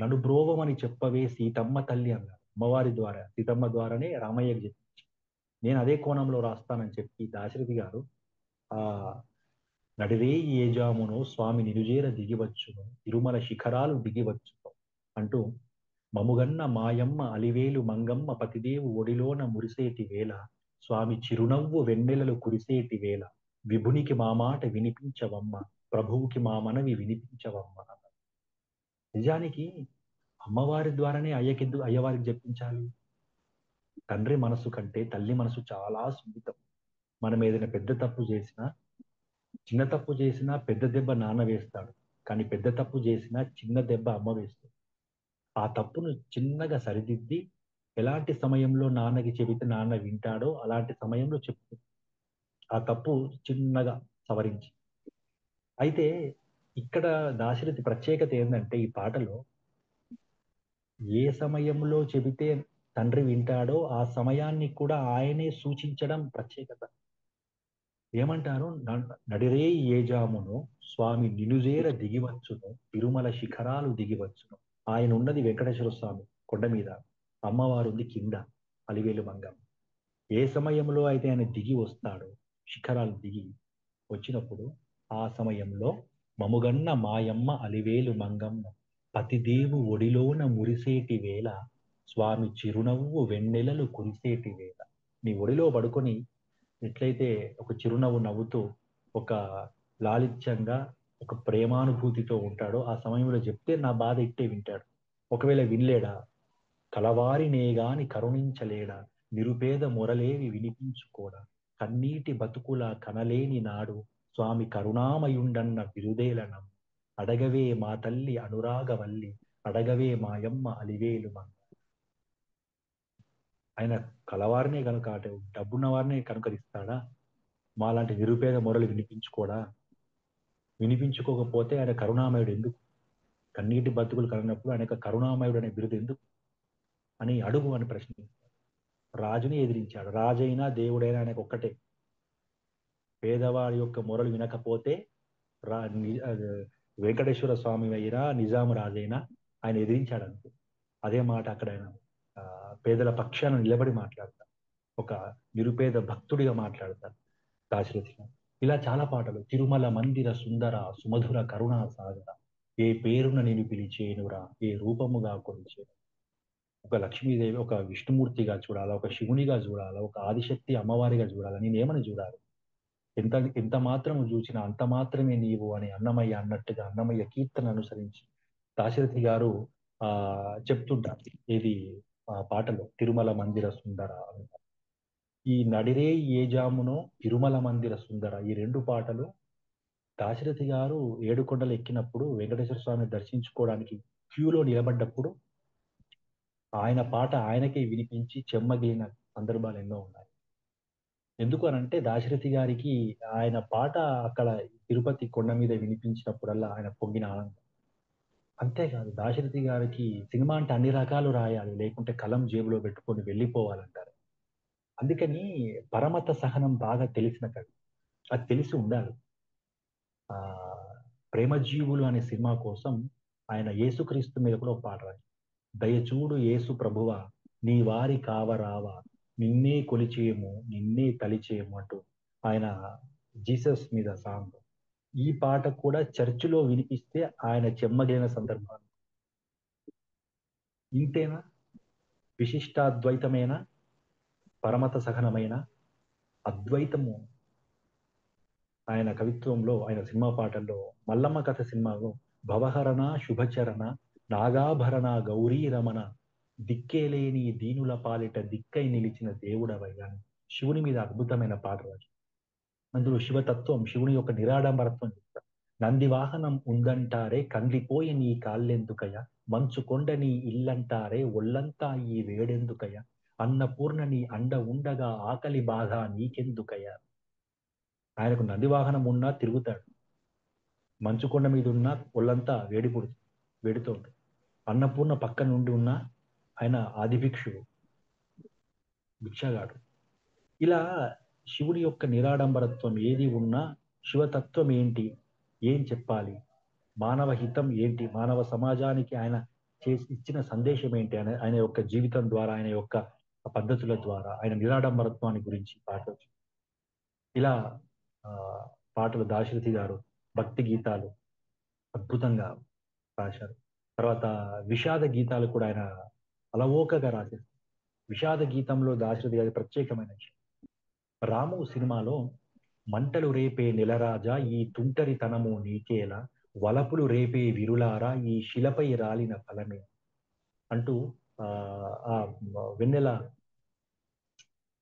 నన్ను బ్రోవమని చెప్పవే సీతమ్మ తల్లి అన్నారు. అమ్మవారి ద్వారా, సీతమ్మ ద్వారానే రామయ్యకి చెప్పించి, నేను అదే కోణంలో రాస్తానని చెప్పి దాశరథి గారు ఆ నడిరే ఏ జామును స్వామి నిరుజేర దిగివచ్చును, తిరుమల శిఖరాలు దిగివచ్చును అంటూ మముగన్న మాయమ్మ అలివేలు మంగమ్మ పతిదేవు ఒడిలోన మురిసేటి వేళ, స్వామి చిరునవ్వు వెన్నెలలు కురిసేటి వేళ, విభునికి మా మాట వినిపించవమ్మ, ప్రభువుకి మా మనవి వినిపించవమ్మ. నిజానికి అమ్మవారి ద్వారానే అయ్యవారికి చెప్పించాలి. తండ్రి మనసు కంటే తల్లి మనసు చాలా సున్నితం. మనం ఏదైనా పెద్ద తప్పు చేసినా, చిన్న తప్పు చేసినా పెద్ద దెబ్బ నాన్న వేస్తాడు, కానీ పెద్ద తప్పు చేసినా చిన్న దెబ్బ అమ్మ వేస్తుంది. ఆ తప్పును చిన్నగా సరిదిద్ది, ఎలాంటి సమయంలో నాన్నకి చెబితే నాన్న వింటాడో అలాంటి సమయంలో చెప్పు, ఆ తప్పు చిన్నగా సవరించి. అయితే ఇక్కడ దాశరథి ప్రత్యేకత ఏంటంటే ఈ పాటలో ఏ సమయంలో చెబితే తండ్రి వింటాడో ఆ సమయాన్ని కూడా ఆయనే సూచించడం ప్రత్యేకత. ఏమంటారు? నడిరే ఏ జామును స్వామి నిలుజేర దిగివచ్చును, తిరుమల శిఖరాలు దిగివచ్చును. ఆయన ఉన్నది వెంకటేశ్వర స్వామి కొండ మీద, అమ్మవారు ఉంది కింద, అలివేలు మంగం. ఏ సమయంలో అయితే ఆయన దిగి వస్తాడో, శిఖరాలు దిగి వచ్చినప్పుడు, ఆ సమయంలో మముగన్న మాయమ్మ అలివేలు మంగమ్మ పతిదేవు ఒడిలోన మురిసేటి వేళ, స్వామి చిరునవ్వు వెన్నెలలు కురిసేటి వేళ. నీ ఒడిలో పడుకొని ఎట్లయితే ఒక చిరునవ్వు నవ్వుతూ, ఒక లాలిత్యంగా, ఒక ప్రేమానుభూతితో ఉంటాడో ఆ సమయంలో చెప్తే నా బాధ ఇట్టే వింటాడు. ఒకవేళ వినలేడా, కలవారినేగాని కరుణించలేడా, నిరుపేద మొరలేవి వినిపించుకోడా, కన్నీటి బతుకుల కనలేని నాడు, స్వామి కరుణామయుండన్న బిరుదేలనం, అడగవే మా తల్లి అనురాగవల్లి, అడగవే మాయమ్మ అలివేలు మంగ. ఆయన కలవారినే కనుక, అటు డబ్బున్న వారినే కనుకరిస్తాడా? మాలాంటి నిరుపేద మొరలు వినిపించుకోడా? వినిపించుకోకపోతే ఆయన కరుణామయుడు ఎందుకు? కన్నీటి బతుకులు కలిగినప్పుడు ఆయన కరుణామయుడు అనే బిరుదు ఎందుకు అని అడుగు అని ప్రశ్నించాడు. రాజుని ఎదిరించాడు. రాజైనా దేవుడైనా ఆయనకు ఒక్కటే. పేదవాడి యొక్క మొరలు వినకపోతే రా వెంకటేశ్వర స్వామి అయినా నిజాము రాజైనా ఆయన ఎదిరించాడు అంతే. అదే మాట అక్కడ ఆయన పేదల పక్షాన నిలబడి మాట్లాడతారు. ఒక నిరుపేద భక్తుడిగా మాట్లాడతారు దాశరథి. ఇలా చాలా పాటలు. తిరుమల మందిర సుందర సుమధుర కరుణా సాగర, ఏ పేరున నేను పిలిచేనురా, ఏ రూపముగా కొలిచేను. ఒక లక్ష్మీదేవి, ఒక విష్ణుమూర్తిగా చూడాలా, ఒక శివునిగా చూడాలా, ఒక ఆదిశక్తి అమ్మవారిగా చూడాలా, నేనేమని చూడాలి? ఎంత ఎంత మాత్రము చూసినా అంత మాత్రమే నీవు అని అన్నమయ్య అన్నట్టుగా అన్నమయ్య కీర్తన అనుసరించి దాశరథి గారు చెప్తుంటారు. ఇది పాటలో తిరుమల మందిర సుందర అని. ఈ నడిరే ఏ జామునో తిరుమల మందిర సుందర ఈ రెండు పాటలు దాశరథి గారు ఏడుకొండలు ఎక్కినప్పుడు వెంకటేశ్వర స్వామిని దర్శించుకోవడానికి క్యూలో నిలబడ్డప్పుడు ఆయన పాట ఆయనకే వినిపించి చెమ్మగిలిన సందర్భాలు ఎన్నో ఉన్నాయి. ఎందుకు అనంటే దాశరథి గారికి ఆయన పాట అక్కడ తిరుపతి కొండ మీద వినిపించినప్పుడల్లా ఆయన పొంగిన ఆనందం. అంతేకాదు దాశరథి గారికి సినిమా అంటే అన్ని రకాలు రాయాలి, లేకుంటే కలం జేబులో పెట్టుకొని వెళ్ళిపోవాలంటారు. అందుకని పరమత సహనం బాగా తెలిసిన కవి. అది తెలిసి ఉండాలి. ఆ ప్రేమజీవులు అనే సినిమా కోసం ఆయన యేసుక్రీస్తు మీద కూడా ఒక పాట రాశారు. దయచూడు యేసు ప్రభువా నీ వారి కావరావా నిన్నే కొలిచేము నిన్నే తలిచేము అంటూ ఆయన జీసస్ మీద సాంగ్. ఈ పాట కూడా చర్చిలో వినిపిస్తే ఆయన చెమ్మగిలిన సందర్భాలు. ఇంతేనా? విశిష్టాద్వైతమైన పరమత సహనమైన అద్వైతము ఆయన కవిత్వంలో, ఆయన సినిమా పాటల్లో, మల్లమ్మ కథ సినిమాలో భవహరణ శుభచరణ నాగాభరణ గౌరీ రమణ దిక్కేలేని దీనుల పాలిట దిక్కై నిలిచిన దేవుడవయ్యా అని శివుని మీద అద్భుతమైన పాట రాశారు. అందులో శివతత్వం, శివుని యొక్క నిరాడంబరత్వం చెప్తారు. నంది వాహనం ఉందంటారే కందిపోయి నీ కాళ్ళెందుకయ్య, మంచు కొండ నీ ఇల్లంటారే ఒళ్ళంతా ఈ వేడెందుకయ్య, అన్నపూర్ణ నీ అండ ఉండగా ఆకలి బాధ నీకెందుకయ్య. ఆయనకు నంది వాహనం ఉన్నా తిరుగుతాడు, మంచు కొండ మీద ఉన్నా ఒళ్ళంతా వేడితో ఉంటుంది. అన్నపూర్ణ పక్క నుండి ఉన్న ఆయన ఆదిభిక్షువు, భిక్షగాడు. ఇలా శివుడి యొక్క నిరాడంబరత్వం ఏది ఉన్నా శివతత్వం ఏంటి, ఏం చెప్పాలి, మానవ హితం ఏంటి, మానవ సమాజానికి ఆయన చేసి ఇచ్చిన సందేశం ఏంటి ఆయన ఆయన యొక్క జీవితం ద్వారా, ఆయన యొక్క పద్ధతుల ద్వారా, ఆయన నిరాడంబరత్వాన్ని గురించి పాటలు. ఇలా ఆ, పాటలు దాశరథి గారు భక్తి గీతాలు అద్భుతంగా రాశారు. తర్వాత విషాద గీతాలు కూడా ఆయన అలవోకగా రాశారు. విషాద గీతంలో దాశరథి గారి ప్రత్యేకమైన విషయం. రాము సినిమాలో మంటలు రేపే నెలరాజా ఈ తుంటరితనము నీకేలా, వలపులు రేపే విరులారా ఈ శిలపై రాలిన ఫలమే అంటూ ఆ ఆ వెన్నెల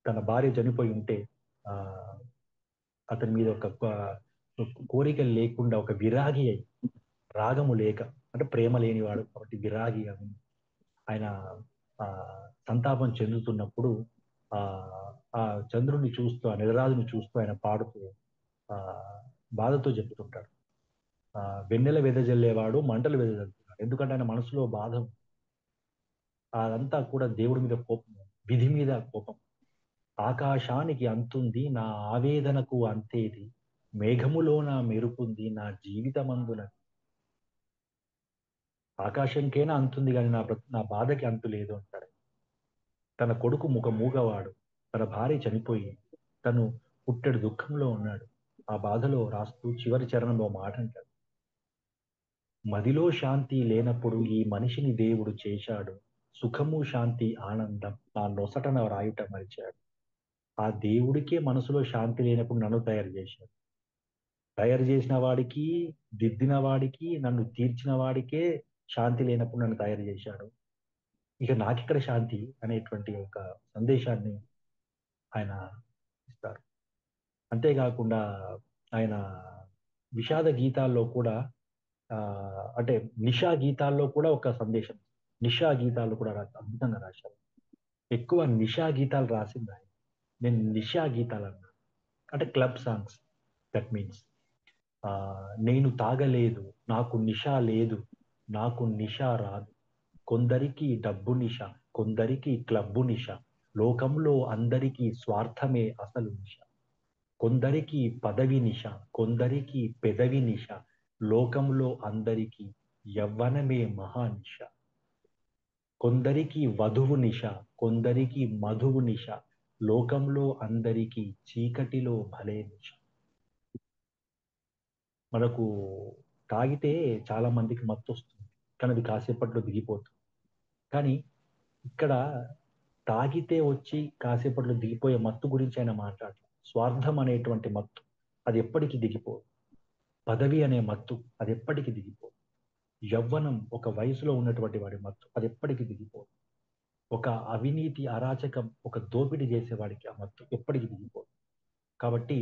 తన భార్య చనిపోయి ఉంటే ఆ అతని మీద ఒక కోరిక లేకుండా ఒక విరాగి అయి, రాగము లేక, అంటే ప్రేమ లేనివాడు కాబట్టి విరాగి అని ఆయన ఆ సంతాపం చెందుతున్నప్పుడు ఆ ఆ చంద్రుని చూస్తూ, ఆ నెలరాజుని చూస్తూ ఆయన పాడుతూ ఆ బాధతో చెప్తుంటాడు. ఆ వెన్నెల వెదజల్లేవాడు మంటలు వెదజల్లుతున్నాడు. ఎందుకంటే ఆయన మనసులో బాధ ఉంది. అదంతా కూడా దేవుడి మీద కోపం, విధి మీద కోపం. ఆకాశానికి అంతుంది నా ఆవేదనకు అంతేది, మేఘములో నా మెరుపుంది నా జీవితమందున. ఆకాశంకైనా అంతుంది కానీ నా బాధకి అంతు లేదు అంటాడు. తన కొడుకు మూగవాడు, తన భార్య చనిపోయి తను పుట్టెడు దుఃఖంలో ఉన్నాడు. ఆ బాధలో రాస్తూ చివరి చరణంలో మాట అంటాడు, మదిలో శాంతి లేనప్పుడు ఈ మనిషిని దేవుడు చేశాడు, సుఖము శాంతి ఆనందం నా నొసటన రాయుట మరిచాడు. ఆ దేవుడికే మనసులో శాంతి లేనప్పుడు నన్ను తయారు చేశాడు. తయారు చేసిన వాడికి, దిద్దిన వాడికి, నన్ను తీర్చిన వాడికే శాంతి లేనప్పుడు నన్ను తయారు చేశాడు. ఇక నాకిక్కడ శాంతి అనేటువంటి ఒక సందేశాన్ని ఆయన ఇస్తారు. అంతేకాకుండా ఆయన విషాద గీతాల్లో కూడా ఆ అంటే నిషా గీతాల్లో కూడా ఒక సందేశం, నిషా గీతాలు కూడా అద్భుతంగా రాశారు. ఎక్కువ నిషా గీతాలు రాసింది ఆయన. నేను నిషా గీతాలు అన్నా అంటే క్లబ్ సాంగ్స్. దట్ మీన్స్ నేను తాగలేదు, నాకు నిషా లేదు, నాకు నిషా రాదు, కొందరికి డబ్బు నిష, కొందరికి క్లబ్బు నిష, లోకంలో అందరికీ స్వార్థమే అసలు నిష, కొందరికి పదవి నిష, కొందరికి పెదవి నిష, లోకంలో అందరికీ యవ్వనమే మహానిష, కొందరికి వధువు నిష, కొందరికి మధువు నిష, లోకంలో అందరికీ చీకటిలో భలే నిష. మనకు తాగితే చాలా మందికి మత్తు వస్తుంది, కానీ అది కాసేపట్లో దిగిపోతుంది. కానీ ఇక్కడ తాగితే వచ్చి కాసేపట్లో దిగిపోయే మత్తు గురించి ఆయన మాట్లాడలేదు. స్వార్థం అనేటువంటి మత్తు అది ఎప్పటికీ దిగిపోదు. పదవి అనే మత్తు అది ఎప్పటికీ దిగిపోదు. యవ్వనం ఒక వయసులో ఉన్నటువంటి వాడి మత్తు అది ఎప్పటికీ దిగిపోదు. ఒక అవినీతి అరాచకం ఒక దోపిడీ చేసేవాడికి ఆ మత్తు ఎప్పటికీ దిగిపోదు. కాబట్టి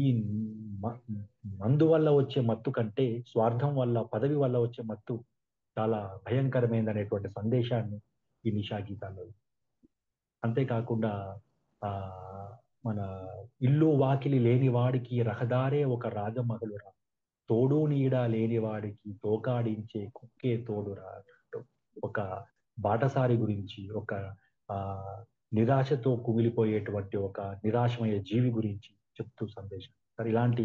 ఈ మ- మందు వల్ల వచ్చే మత్తు కంటే స్వార్థం వల్ల పదవి వల్ల వచ్చే మత్తు చాలా భయంకరమైనది అనేటువంటి సందేశాన్ని ఈ నిషా గీతాల్లో. అంతేకాకుండా ఆ మన ఇల్లు వాకిలి లేని వాడికి రహదారే ఒక రాజమగలురా, తోడు నీడ లేని వాడికి తోకాడించే కుక్కే తోడురా అన్నట్టు ఒక బాటసారి గురించి, ఒక ఆ నిరాశతో కుమిలిపోయేటువంటి ఒక నిరాశమయ్యే జీవి గురించి చెప్తూ సందేశం. మరి ఇలాంటి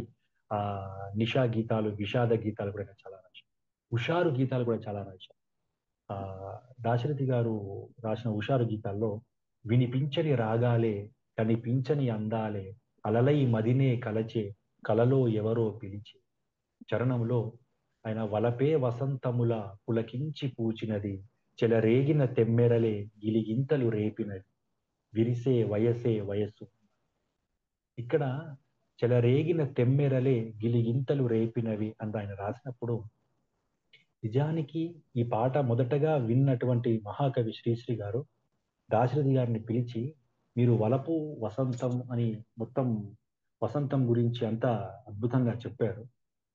ఆ నిషా గీతాలు, విషాద గీతాలు కూడా నేను చాలా రాశాను. హుషారు గీతాలు కూడా చాలా రాశాను. ఆ దాశరథి గారు రాసిన హుషారు గీతాల్లో వినిపించని రాగాలే, కనిపించని అందాలే, అలలై మదినే కలచే, కలలో ఎవరో పిలిచే చరణంలో ఆయన వలపే వసంతముల పులకించి పూచినది, చెలరేగిన తెమ్మెరలే గిలిగింతలు రేపినది, విరిసే వయసే వయస్సు. ఇక్కడ చెలరేగిన తెమ్మెరలే గిలిగింతలు రేపినవి అని ఆయన రాసినప్పుడు నిజానికి ఈ పాట మొదటగా విన్నటువంటి మహాకవి శ్రీశ్రీ గారు దాశరథి గారిని పిలిచి, మీరు వలపు వసంతం అని మొత్తం వసంతం గురించి అంతా అద్భుతంగా చెప్పారు.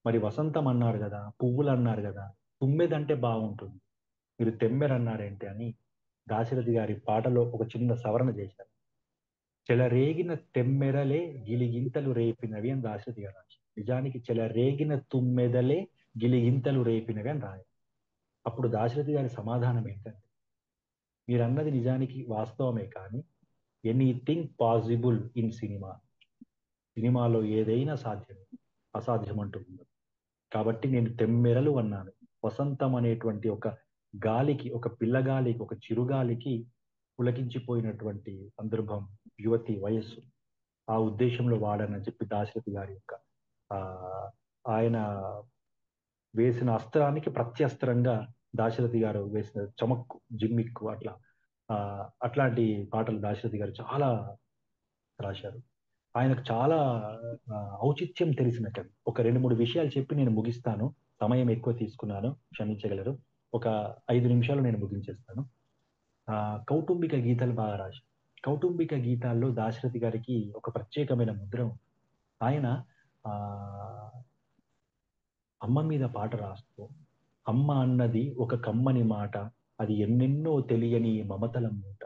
మరి వసంతం అన్నారు కదా, పువ్వులు అన్నారు కదా, తుమ్మెదంటే బాగుంటుంది, మీరు తెమ్మెరన్నారేంటి అని దాశరథి గారి పాటలో ఒక చిన్న సవరణ చేశారు. చెలరేగిన తెమ్మెరలే గిలిగింతలు రేపినవి అని దాశరథి గారు రాశారు. నిజానికి చెలరేగిన తుమ్మెదలే గిలిగింతలు రేపినవి అని రాయాలి. అప్పుడు దాశరథి గారి సమాధానం ఏంటంటే, మీరన్నది నిజానికి వాస్తవమే కానీ ఎనీథింగ్ పాసిబుల్ ఇన్ సినిమా, సినిమాలో ఏదైనా సాధ్యమే, అసాధ్యం అంటూ ఉండదు. కాబట్టి నేను తెమ్మెరలు అన్నాను. వసంతం అనేటువంటి ఒక గాలికి, ఒక పిల్లగాలికి, ఒక చిరుగాలికి పులకించిపోయినటువంటి సందర్భం యువతి వయస్సు, ఆ ఉద్దేశంలో వాడనని చెప్పి దాశరథి గారి యొక్క ఆ ఆయన వేసిన అస్త్రానికి ప్రత్యస్త్రంగా దాశరథి గారు వేసిన చమక్కు జిమ్మిక్కు అట్లా ఆ అట్లాంటి పాటలు దాశరథి గారు చాలా రాశారు. ఆయనకు చాలా ఆ, ఔచిత్యం తెలిసిన కవి. ఒక రెండు మూడు విషయాలు చెప్పి నేను ముగిస్తాను. సమయం ఎక్కువ తీసుకున్నాను, క్షమించగలరు. ఒక 5 నిమిషాలు నేను ముగించేస్తాను. ఆ కౌటుంబిక గీతాలు బాగా రాశారు. కౌటుంబిక గీతాల్లో దాశరథి గారికి ఒక ప్రత్యేకమైన ముద్ర ఉంది. ఆయన ఆ అమ్మ మీద పాట రాస్తూ, అమ్మ అన్నది ఒక కమ్మని మాట, అది ఎన్నెన్నో తెలియని మమతల మూట,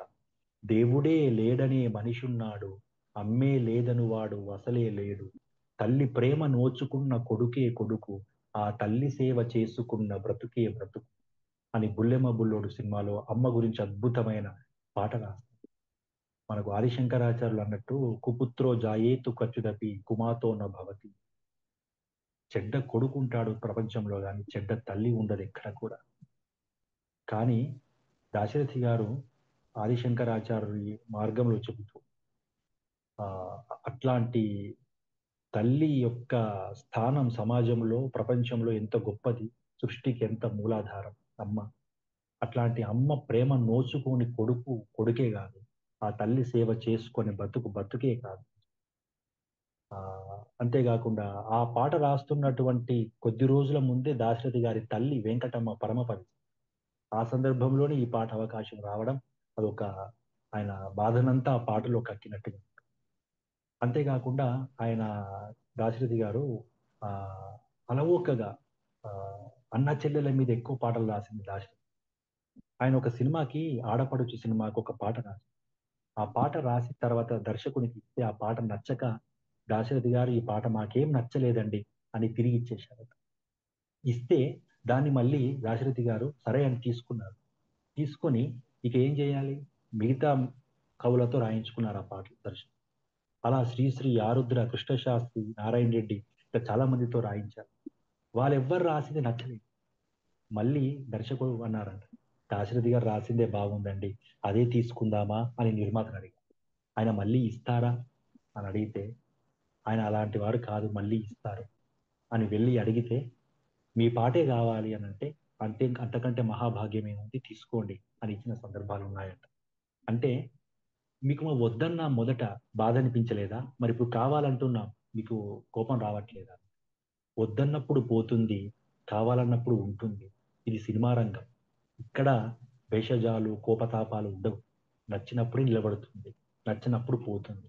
దేవుడే లేడనే మనిషున్నాడు, అమ్మే లేదనువాడు అసలే లేడు, తల్లి ప్రేమ నోచుకున్న కొడుకే కొడుకు, ఆ తల్లి సేవ చేసుకున్న బ్రతుకే బ్రతుకు అని బుల్లెమ్మ బుల్లోడు సినిమాలో అమ్మ గురించి అద్భుతమైన పాట రాస్తారు. మనకు ఆదిశంకరాచార్యులు అన్నట్టు కుపుత్రో జాయేతు కచ్చుదపి కుమాతో న భవతి, చెడ్డ కొడుకుంటాడు ప్రపంచంలో కానీ చెడ్డ తల్లి ఉండదు ఎక్కడ కూడా. కానీ దాశరథి గారు ఆదిశంకరాచార్యుడి మార్గంలో చెబుతూ ఆ అట్లాంటి తల్లి యొక్క స్థానం సమాజంలో, ప్రపంచంలో ఎంత గొప్పది, సృష్టికి ఎంత మూలాధారం అమ్మ. అట్లాంటి అమ్మ ప్రేమ నోచుకొని కొడుకు కొడుకే కాదు, ఆ తల్లి సేవ చేసుకొని బతుకు బతుకే కాదు. ఆ అంతేకాకుండా ఆ పాట రాస్తున్నటువంటి కొద్ది రోజుల ముందే దాశరథి గారి తల్లి వెంకటమ్మ పరమపది. ఆ సందర్భంలోనే ఈ పాట అవకాశం రావడం అదొక ఆయన బాధనంతా ఆ పాటలో కక్కినట్టుగా. అంతేకాకుండా ఆయన దాశరథి గారు ఆ అలవోకగా ఆ అన్న చెల్లెల మీద ఎక్కువ పాటలు రాసింది దాశరథి. ఆయన ఒక సినిమాకి, ఆడపడుచు సినిమాకి ఒక పాట రాశారు. ఆ పాట రాసిన తర్వాత దర్శకునికి ఇస్తే ఆ పాట నచ్చక దాశరథి గారు ఈ పాట మాకేం నచ్చలేదండి అని తిరిగి ఇచ్చేశారు. ఇస్తే దాన్ని మళ్ళీ దాశరథి గారు సరే అని తీసుకున్నారు. తీసుకొని ఇక ఏం చేయాలి, మిగతా కవులతో రాయించుకున్నారు ఆ పాటలు దర్శకుడు. అలా శ్రీశ్రీ, ఆరుద్ర, కృష్ణశాస్త్రి, నారాయణ రెడ్డి ఇట్లా చాలా మందితో రాయించారు. వాళ్ళెవ్వరు రాసింది నచ్చలేదు. మళ్ళీ దర్శకుడు అన్నారంట, దాశరథి గారు రాసిందే బాగుందండి, అదే తీసుకుందామా అని నిర్మాతను అడిగారు. ఆయన మళ్ళీ ఇస్తారా అని అడిగితే, ఆయన అలాంటి వారు కాదు, మళ్ళీ ఇస్తారు అని వెళ్ళి అడిగితే, మీ పాటే కావాలి అని అంటే అంతకంటే మహాభాగ్యం ఏముంది, తీసుకోండి అని ఇచ్చిన సందర్భాలు ఉన్నాయంట. అంటే మీకు వద్దన్న మొదట బాధ అనిపించలేదా? మరి ఇప్పుడు కావాలంటున్నాం, మీకు కోపం రావట్లేదా? వద్దన్నప్పుడు పోతుంది, కావాలన్నప్పుడు ఉంటుంది. ఇది సినిమా రంగం. ఇక్కడ భేషజాలు, కోపతాపాలు ఉండవు. నచ్చినప్పుడే నిలబడుతుంది, నచ్చినప్పుడు పోతుంది.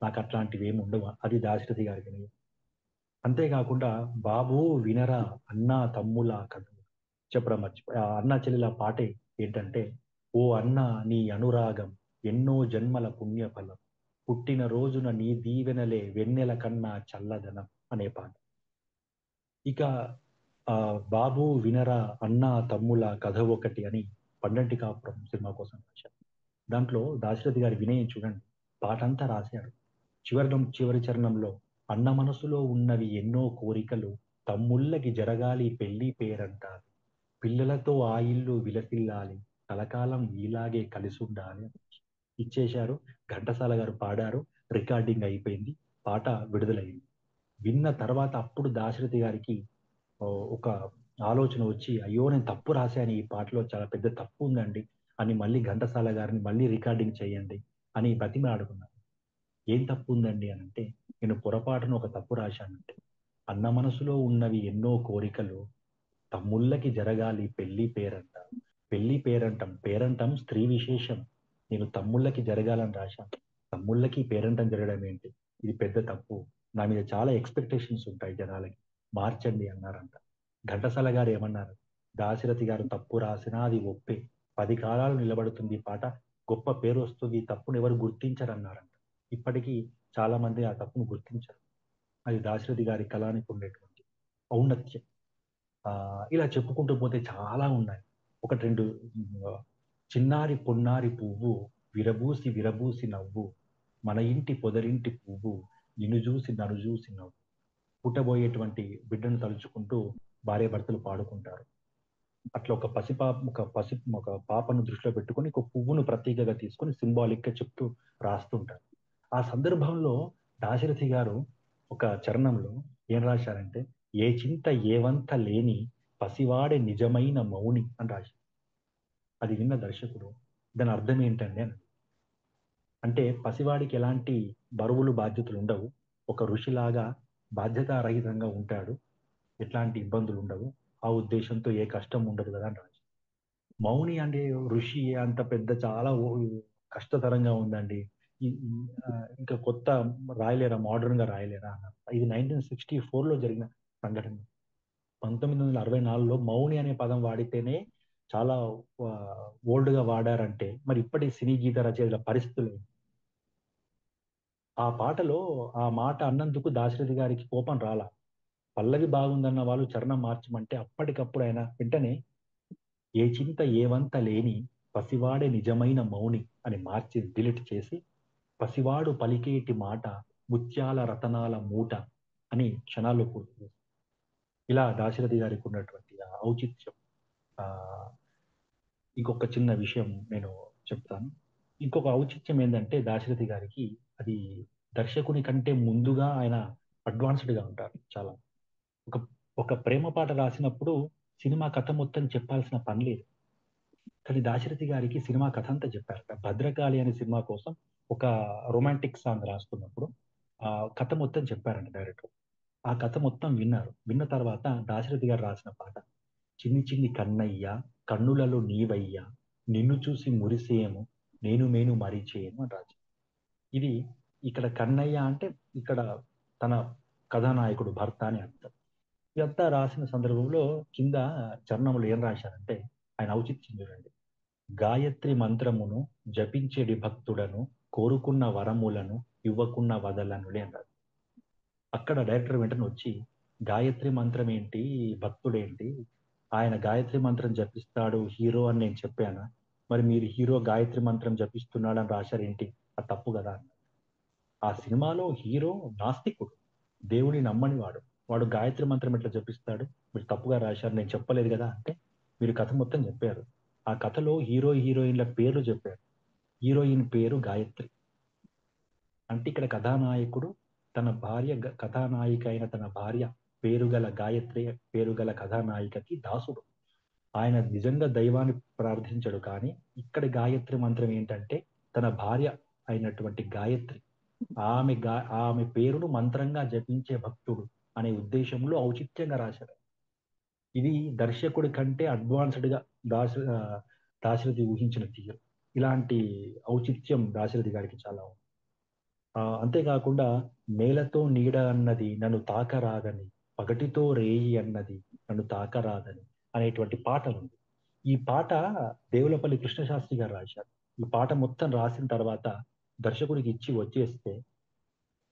నాకు అట్లాంటివేమి ఉండవు. అది దాశరథి గారి వినయం. అంతేకాకుండా బాబు వినరా అన్నా తమ్ముల కథ చెప్పడం మర్చిపోయా. ఆ అన్నా చెల్లెల పాటే ఏంటంటే, ఓ అన్న నీ అనురాగం ఎన్నో జన్మల పుణ్యఫలం, పుట్టిన రోజున నీ దీవెనలే వెన్నెల కన్నా చల్లదనం అనే పాట. ఇక ఆ బాబు వినరా అన్నా తమ్ముల కథ ఒకటి అని పండంటి కాపురం సినిమా కోసం రాశారు. దాంట్లో దాశరథి గారి వినయం చూడండి. పాటంతా రాశాడు. చివరి చరణంలో అన్న మనసులో ఉన్నవి ఎన్నో కోరికలు, తమ్ముళ్ళకి జరగాలి పెళ్లి పేరంటారు, పిల్లలతో ఆ ఇల్లు విలసిల్లాలి, కలకాలం ఇలాగే కలిసుండాలి ఇచ్చేశారు. ఘంటసాల గారు పాడారు. రికార్డింగ్ అయిపోయింది. పాట విడుదలైంది. విన్న తర్వాత అప్పుడు దాశరథి గారికి ఓ ఒక ఆలోచన వచ్చి, అయ్యో నేను తప్పు రాశాను, ఈ పాటలో చాలా పెద్ద తప్పు ఉందండి అని మళ్ళీ ఘంటసాల గారిని మళ్ళీ రికార్డింగ్ చేయండి అని బతిమలాడుకున్నారు. ఏం తప్పు ఉందండి అని అంటే, నేను పొరపాటున ఒక తప్పు రాశానంటే, అన్న మనసులో ఉన్నవి ఎన్నో కోరికలు, తమ్ముళ్ళకి జరగాలి పెళ్లి పేరంటం. పెళ్లి పేరంటం, పేరంటం స్త్రీ విశేషం. నేను తమ్ముళ్ళకి జరగాలని రాశాను. తమ్ముళ్ళకి పేరంటం జరగడం ఏంటి? ఇది పెద్ద తప్పు. నా మీద చాలా ఎక్స్పెక్టేషన్స్ ఉంటాయి జనాలకి. మార్చండి అన్నారంట. ఘంటసాల గారు ఏమన్నారు? దాశరథి గారు తప్పు రాసినా అది ఒప్పే. 10 కాలాలు నిలబడుతుంది ఈ పాట. గొప్ప పేరు వస్తుంది. ఈ తప్పును ఎవరు గుర్తించరన్నారంట. ఇప్పటికీ చాలా మంది ఆ తప్పును గుర్తించరు. అది దాశరథి గారి కళానికి ఉండేటువంటి ఔన్నత్యం. ఇలా చెప్పుకుంటూ పోతే చాలా ఉన్నాయి. ఒకటి రెండు ఆ, చిన్నారి పొన్నారి పువ్వు, విరబూసి విరబూసి నవ్వు, మన ఇంటి పొదరింటి పువ్వు, నిన్ను చూసి నన్ను చూసి నవ్వు. పుట్టబోయేటువంటి బిడ్డను తలుచుకుంటూ భార్యాభర్తలు పాడుకుంటారు. అట్లా ఒక పాపను దృష్టిలో పెట్టుకొని ఒక పువ్వును ప్రతీకగా తీసుకొని సింబాలిక్ గా చెప్తూ రాస్తుంటారు. ఆ సందర్భంలో దాశరథి గారు ఒక చరణంలో ఏం రాశారంటే, ఏ చింత ఏవంత లేని పసివాడే నిజమైన మౌని అని రాశారు. అది విన్న దర్శకుడు దాని అర్థం ఏంటండి అని, అంటే పసివాడికి ఎలాంటి బరువులు బాధ్యతలు ఉండవు, ఒక ఋషిలాగా బాధ్యతారహితంగా ఉంటాడు, ఎట్లాంటి ఇబ్బందులు ఉండవు, ఆ ఉద్దేశంతో ఏ కష్టం ఉండదు కదా అని రాశారు. మౌని అంటే ఋషి అంత పెద్ద చాలా కష్టతరంగా ఉందండి. ఈ- ఈ, ఆ, ఇంకా కొత్త రాయలేరా, మోడర్న్ గా రాయలేరా అన్నారు. ఇది 1964లో జరిగిన సంఘటన. 1964లో మౌని అనే పదం వాడితేనే చాలా ఓల్డ్ గా వాడారంటే మరి ఇప్పటి సినీ గీత రచయితల పరిస్థితులు ఏంటి? ఆ పాటలో ఆ మాట అన్నందుకు దాశరథి గారికి కోపం రాలా. పల్లవి బాగుందన్న వాళ్ళు చరణం మార్చమంటే అప్పటికప్పుడు ఆయన వెంటనే ఏ చింత ఏవంత లేని పసివాడే నిజమైన మౌని అని మార్చి డిలీట్ చేసి, పసివాడు పలికేటి మాట ముత్యాల రతనాల మూట అని క్షణాల్లో పూర్తి చేశారు. ఇలా దాశరథి గారికి ఉన్నటువంటి ఆ ఔచిత్యం. ఆ ఇంకొక చిన్న విషయం నేను చెప్తాను. ఇంకొక ఔచిత్యం ఏంటంటే దాశరథి గారికి, అది దర్శకుని కంటే ముందుగా ఆయన అడ్వాన్స్డ్ గా ఉంటారు చాలా. ఒక ఒక ప్రేమ పాట రాసినప్పుడు సినిమా కథ మొత్తం చెప్పాల్సిన పని లేదు. కానీ దాశరథి గారికి సినిమా కథ అంతా చెప్పారట. భద్రకాళి అనే సినిమా కోసం ఒక రొమాంటిక్ సాంగ్ రాస్తున్నప్పుడు ఆ కథ మొత్తం చెప్పారంట డైరెక్టర్. ఆ కథ మొత్తం విన్నారు. విన్న తర్వాత దాశరథి గారు రాసిన పాట, చిన్ని చిన్ని కన్నయ్య కన్నులలో నీవయ్యా, నిన్ను చూసి మురిసేము నేను మేను మరిచేయను అని రాజు. ఇది ఇక్కడ కన్నయ్య అంటే ఇక్కడ తన కథానాయకుడు భర్త అని అర్థం. ఇదంతా రాసిన సందర్భంలో కింద చరణములు ఏం రాశారంటే, ఆయన ఔచిత్యం చూడండి. గాయత్రి మంత్రమును జపించెడి భక్తుడను, కోరుకున్న వరములను ఇవ్వకున్న వదలనులే అన్నారు. అక్కడ డైరెక్టర్ వెంటనే వచ్చి, గాయత్రి మంత్రం ఏంటి, భక్తుడేంటి, ఆయన గాయత్రి మంత్రం జపిస్తాడు హీరో అని నేను చెప్పానా, మరి మీరు హీరో గాయత్రి మంత్రం జపిస్తున్నాడు అని రాశారేంటి, అది తప్పు కదా అన్నారు. ఆ సినిమాలో హీరో నాస్తికుడు, దేవుని నమ్మని వాడు, వాడు గాయత్రి మంత్రం ఎట్లా జపిస్తాడు, మీరు తప్పుగా రాశారు, నేను చెప్పలేదు కదా అంటే, మీరు కథ మొత్తం చెప్పారు. ఆ కథలో హీరో హీరోయిన్ల పేర్లు చెప్పారు. హీరోయిన్ పేరు గాయత్రి. అంటే ఇక్కడ కథానాయకుడు తన భార్య కథానాయిక అయిన తన భార్య పేరుగల గాయత్రి, పేరుగల కథానాయికకి దాసుడు. ఆయన నిజంగా దైవాన్ని ప్రార్థించడు, కానీ ఇక్కడి గాయత్రి మంత్రం ఏంటంటే తన భార్య అయినటువంటి గాయత్రి, ఆమె పేరును మంత్రంగా జపించే భక్తుడు అనే ఉద్దేశంలో ఔచిత్యంగా రాశారు. ఇది దర్శకుడి కంటే అడ్వాన్స్డ్ గా దాశరథి ఊహించిన తీరు. ఇలాంటి ఔచిత్యం దాశరథి గారికి చాలా ఉంది. అంతేకాకుండా నేలతో నీడ అన్నది నన్ను తాకరాదని, పగటితో రేయి అన్నది నన్ను తాకరాదని అనేటువంటి పాట ఉంది. ఈ పాట దేవులపల్లి కృష్ణశాస్త్రి గారు రాశారు. ఈ పాట మొత్తం రాసిన తర్వాత దర్శకుడికి ఇచ్చి వచ్చేస్తే,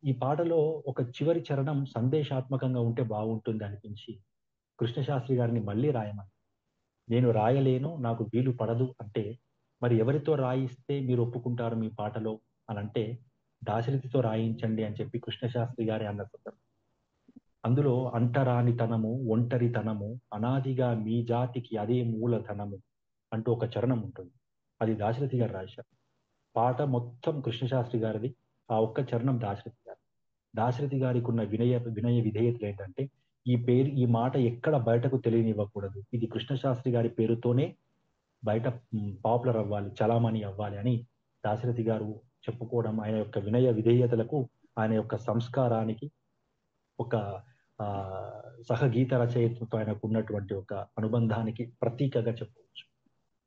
ఈ పాటలో ఒక చివరి చరణం సందేశాత్మకంగా ఉంటే బాగుంటుంది అనిపించి కృష్ణశాస్త్రి గారిని మళ్ళీ రాయమని, నేను రాయలేను, నాకు వీలు పడదు అంటే, మరి ఎవరితో రాయిస్తే మీరు ఒప్పుకుంటారు మీ పాటలో అని అంటే, దాశరథితో రాయించండి అని చెప్పి కృష్ణశాస్త్రి గారి అన్న సందర్భం. అందులో అంటరానితనము, ఒంటరితనము, అనాదిగా మీ జాతికి అదే మూలధనము అంటూ ఒక చరణం ఉంటుంది. అది దాశరథి గారు రాశారు. పాట మొత్తం కృష్ణశాస్త్రి గారిది, ఆ ఒక్క చరణం దాశరథి గారు. దాశరథి గారికి ఉన్న వినయ విధేయతలు ఏంటంటే, ఈ మాట ఎక్కడ బయటకు తెలియనివ్వకూడదు, ఇది కృష్ణశాస్త్రి గారి పేరుతోనే బయట పాపులర్ అవ్వాలి, చలామణి అవ్వాలి అని దాశరథి గారు చెప్పుకోవడం ఆయన యొక్క వినయ విధేయతలకు, ఆయన యొక్క సంస్కారానికి, ఒక ఆ సహగీత రచయితతో ఆయనకు ఉన్నటువంటి ఒక అనుబంధానికి ప్రతీకగా చెప్పవచ్చు.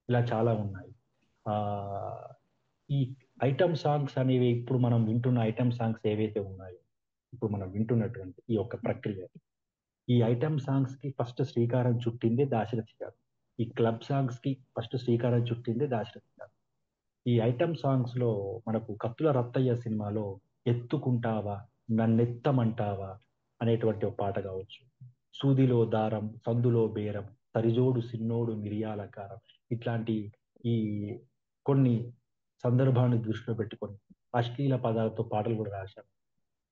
ఇలా చాలా ఉన్నాయి. ఆ ఈ ఐటమ్ సాంగ్స్ అనేవి, ఇప్పుడు మనం వింటున్న ఐటమ్ సాంగ్స్ ఏవైతే ఉన్నాయో, ఇప్పుడు మనం వింటున్నటువంటి ఈ యొక్క ప్రక్రియ, ఈ ఐటమ్ సాంగ్స్ కి ఫస్ట్ శ్రీకారం చుట్టిందే దాశరథి గారు. ఈ క్లబ్ సాంగ్స్ కి ఫస్ట్ శ్రీకారం చుట్టిందే దాశరథి గారు. ఈ ఐటమ్ సాంగ్స్ లో మనకు కత్తుల రత్తయ్య సినిమాలో ఎత్తుకుంటావా నన్నెత్తమంటావా అనేటువంటి ఒక పాట కావచ్చు, సూదిలో దారం సందులో బేరం సరిజోడు సిన్నోడు మిరియాల కారం, ఇట్లాంటి ఈ కొన్ని సందర్భాన్ని దృష్టిలో పెట్టుకొని అశ్లీల పదాలతో పాటలు కూడా రాశారు.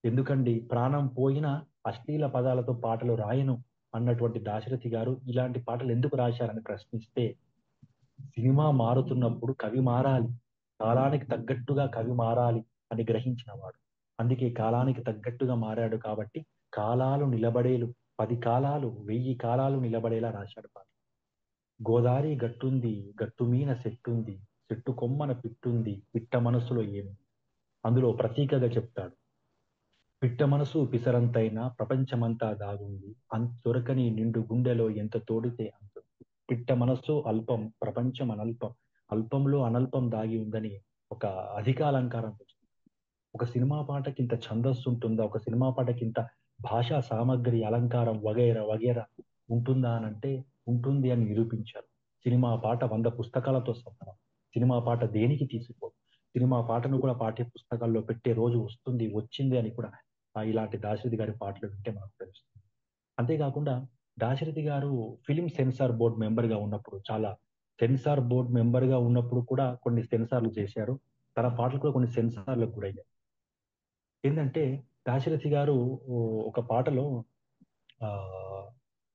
ఎందుకండి ప్రాణం పోయినా అశ్లీల పదాలతో పాటలు రాయను అన్నటువంటి దాశరథి గారు ఇలాంటి పాటలు ఎందుకు రాశారని ప్రశ్నిస్తే, సినిమా మారుతున్నప్పుడు కవి మారాలి, కాలానికి తగ్గట్టుగా కవి మారాలి అని గ్రహించిన వాడు. అందుకే కాలానికి తగ్గట్టుగా మారాడు కాబట్టి కాలాలు నిలబడేలు 10 కాలాలు 1000 కాలాలు నిలబడేలా రాశాడు పాట. గోదారి గట్టుంది గట్టుమీన చెట్టుంది, చెట్టు కొమ్మన పిట్టుంది, పిట్ట మనసులో ఏమి, అందులో ప్రతీకగా చెప్తాడు. పిట్ట మనసు పిసరంతైనా ప్రపంచమంతా దాగుంది, అంత దొరకని నిండు గుండెలో ఎంత తోడితే అంత. పిట్ట మనసు అల్పం ప్రపంచం అనల్పం, అల్పంలో అనల్పం దాగి ఉందని ఒక అధికాలంకారం వచ్చింది. ఒక సినిమా పాటకి ఇంత ఛందస్సు ఉంటుందా, ఒక సినిమా పాటకి ఇంత భాషా సామగ్రి అలంకారం వగైరా వగైరా ఉంటుందా అని అంటే ఉంటుంది అని నిరూపించారు. సినిమా పాట 100 పుస్తకాలతో సమానం. సినిమా పాట దేనికి తీసిపోదు. సినిమా పాటను కూడా పాఠ్య పుస్తకాల్లో పెట్టే రోజు వస్తుంది, వచ్చింది అని కూడా ఇలాంటి దాశరథి గారి పాటలు వింటే మనకు తెలుస్తుంది. అంతేకాకుండా దాశరథి గారు ఫిలిం సెన్సార్ బోర్డ్ మెంబర్ గా ఉన్నప్పుడు, చాలా సెన్సార్ బోర్డ్ మెంబర్ గా ఉన్నప్పుడు కూడా కొన్ని సెన్సార్లు చేశారు. తన పాటలు కూడా కొన్ని సెన్సార్లకు గురయ్యాయి. ఏంటంటే దాశరథి గారు ఒక పాటలో ఆ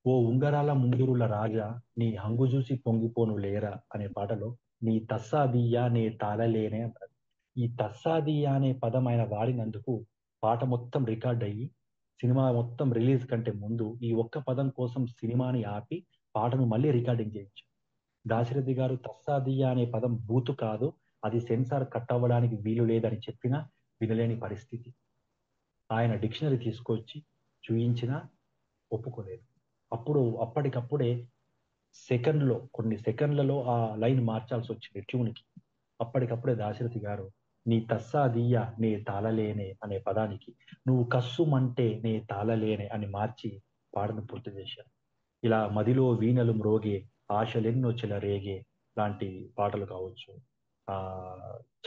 ఓ ఉంగరాల ముంగురుల రాజా నీ హంగు చూసి పొంగిపోను లేరా అనే పాటలో నీ తస్సాదియ్యా నే తాళలేనే అంటారు. ఈ తస్సాదియ్యా అనే పదం ఆయన వాడినందుకు పాట మొత్తం రికార్డ్ అయ్యి, సినిమా మొత్తం రిలీజ్ కంటే ముందు ఈ ఒక్క పదం కోసం సినిమాని ఆపి పాటను మళ్ళీ రికార్డింగ్ చేయించారు. దాశరథి గారు తస్సాదియ్యా అనే పదం బూతు కాదు, అది సెన్సార్ కట్ అవ్వడానికి వీలు లేదని చెప్పినా వినలేని పరిస్థితి. ఆయన డిక్షనరీ తీసుకొచ్చి చూయించినా ఒప్పుకోలేదు. అప్పటికప్పుడే కొన్ని సెకండ్లలో ఆ లైన్ మార్చాల్సి వచ్చింది ట్యూన్కి. అప్పటికప్పుడే దాశరథి గారు నీ తస్సాదియ్య నే తాళలేనే అనే పదానికి నువ్వు కస్సుమంటే నే తాళలేనే అని మార్చి పాటను పూర్తి చేశారు. ఇలా మదిలో వీణలు మ్రోగే ఆశలెన్నో చెలరేగే లాంటి పాటలు కావచ్చు. ఆ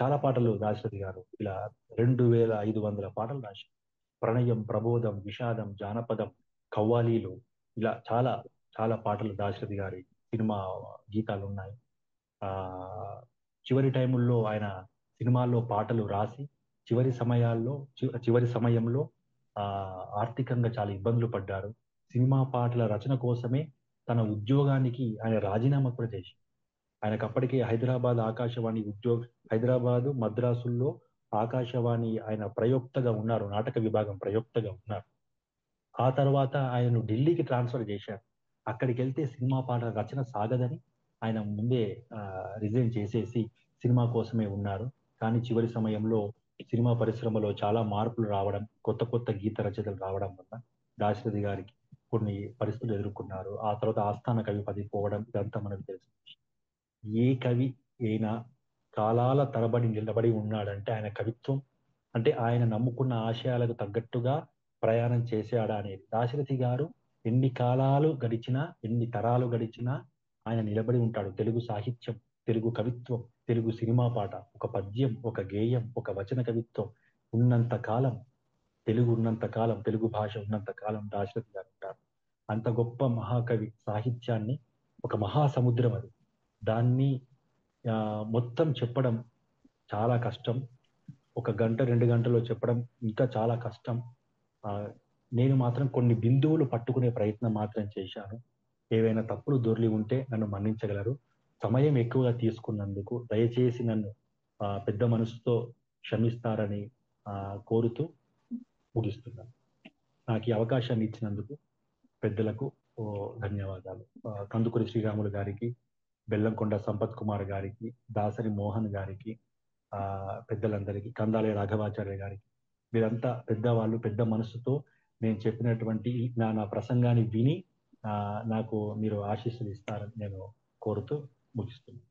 చాలా పాటలు దాశరథి గారు ఇలా 2500 పాటలు రాశారు. ప్రణయం ప్రబోధం విషాదం జానపదం కవ్వాలీలు, ఇలా చాలా చాలా పాటలు దాశరథి గారి సినిమా గీతాలు ఉన్నాయి. ఆ చివరి టైముల్లో ఆయన సినిమాల్లో పాటలు రాసి చివరి సమయంలో ఆ ఆర్థికంగా చాలా ఇబ్బందులు పడ్డారు. సినిమా పాటల రచన కోసమే తన ఉద్యోగానికి ఆయన రాజీనామా కూడా చేశారు. ఆయనకు అప్పటికే హైదరాబాదు మద్రాసుల్లో ఆకాశవాణి ఆయన ప్రయోక్తగా ఉన్నారు, నాటక విభాగం ప్రయోక్తగా ఉన్నారు. ఆ తర్వాత ఆయనను ఢిల్లీకి ట్రాన్స్ఫర్ చేశారు. అక్కడికి వెళ్తే సినిమా పాట రచన సాగదని ఆయన ముందే రిజైన్ చేసేసి సినిమా కోసమే ఉన్నారు. కానీ చివరి సమయంలో సినిమా పరిశ్రమలో చాలా మార్పులు రావడం, కొత్త కొత్త గీత రచనలు రావడం వల్ల దాశరథి గారికి కొన్ని పరిస్థితులు ఎదుర్కొన్నారు. ఆ తర్వాత ఆస్థాన కవి పదవి పోవడం ఇదంతా మనకు తెలుసు. ఏ కవి అయినా కాలాల తరబడి నిలబడి ఉన్నాడంటే ఆయన కవిత్వం, అంటే ఆయన నమ్ముకున్న ఆశయాలకు తగ్గట్టుగా ప్రయాణం చేశాడా అనేది. దాశరథి గారు ఎన్ని కాలాలు గడిచినా, ఎన్ని తరాలు గడిచినా ఆయన నిలబడి ఉంటాడు. తెలుగు సాహిత్యం, తెలుగు కవిత్వం, తెలుగు సినిమా పాట, ఒక పద్యం, ఒక గేయం, ఒక వచన కవిత్వం ఉన్నంత కాలం, తెలుగు ఉన్నంత కాలం, తెలుగు భాష ఉన్నంత కాలం దాశరథి గారు ఉంటారు. అంత గొప్ప మహాకవి సాహిత్యాన్ని, ఒక మహాసముద్రం అది, దాన్ని ఆ, మొత్తం చెప్పడం చాలా కష్టం. ఒక గంట 2 గంటలో చెప్పడం ఇంకా చాలా కష్టం. ఆ, నేను మాత్రం కొన్ని బిందువులు పట్టుకునే ప్రయత్నం మాత్రం చేశాను. ఏవైనా తప్పులు దొర్లి ఉంటే నన్ను మన్నించగలరు. సమయం ఎక్కువగా తీసుకున్నందుకు దయచేసి నన్ను పెద్ద మనసుతో క్షమిస్తారని ఆ, కోరుతూ ముగిస్తున్నాను. నాకు ఈ అవకాశాన్ని ఇచ్చినందుకు పెద్దలకు ఓ ధన్యవాదాలు. కందుకూరి శ్రీరాములు గారికి, బెల్లంకొండ సంపత్ కుమార్ గారికి, దాసరి మోహన్ గారికి, ఆ పెద్దలందరికీ, కందాలే రాఘవాచార్య గారికి, మీరంతా పెద్దవాళ్ళు, పెద్ద మనసుతో నేను చెప్పినటువంటి నా ప్రసంగాన్ని విని నాకు మీరు ఆశీస్సులు ఇస్తారని నేను కోరుతూ ముగిస్తున్నాను.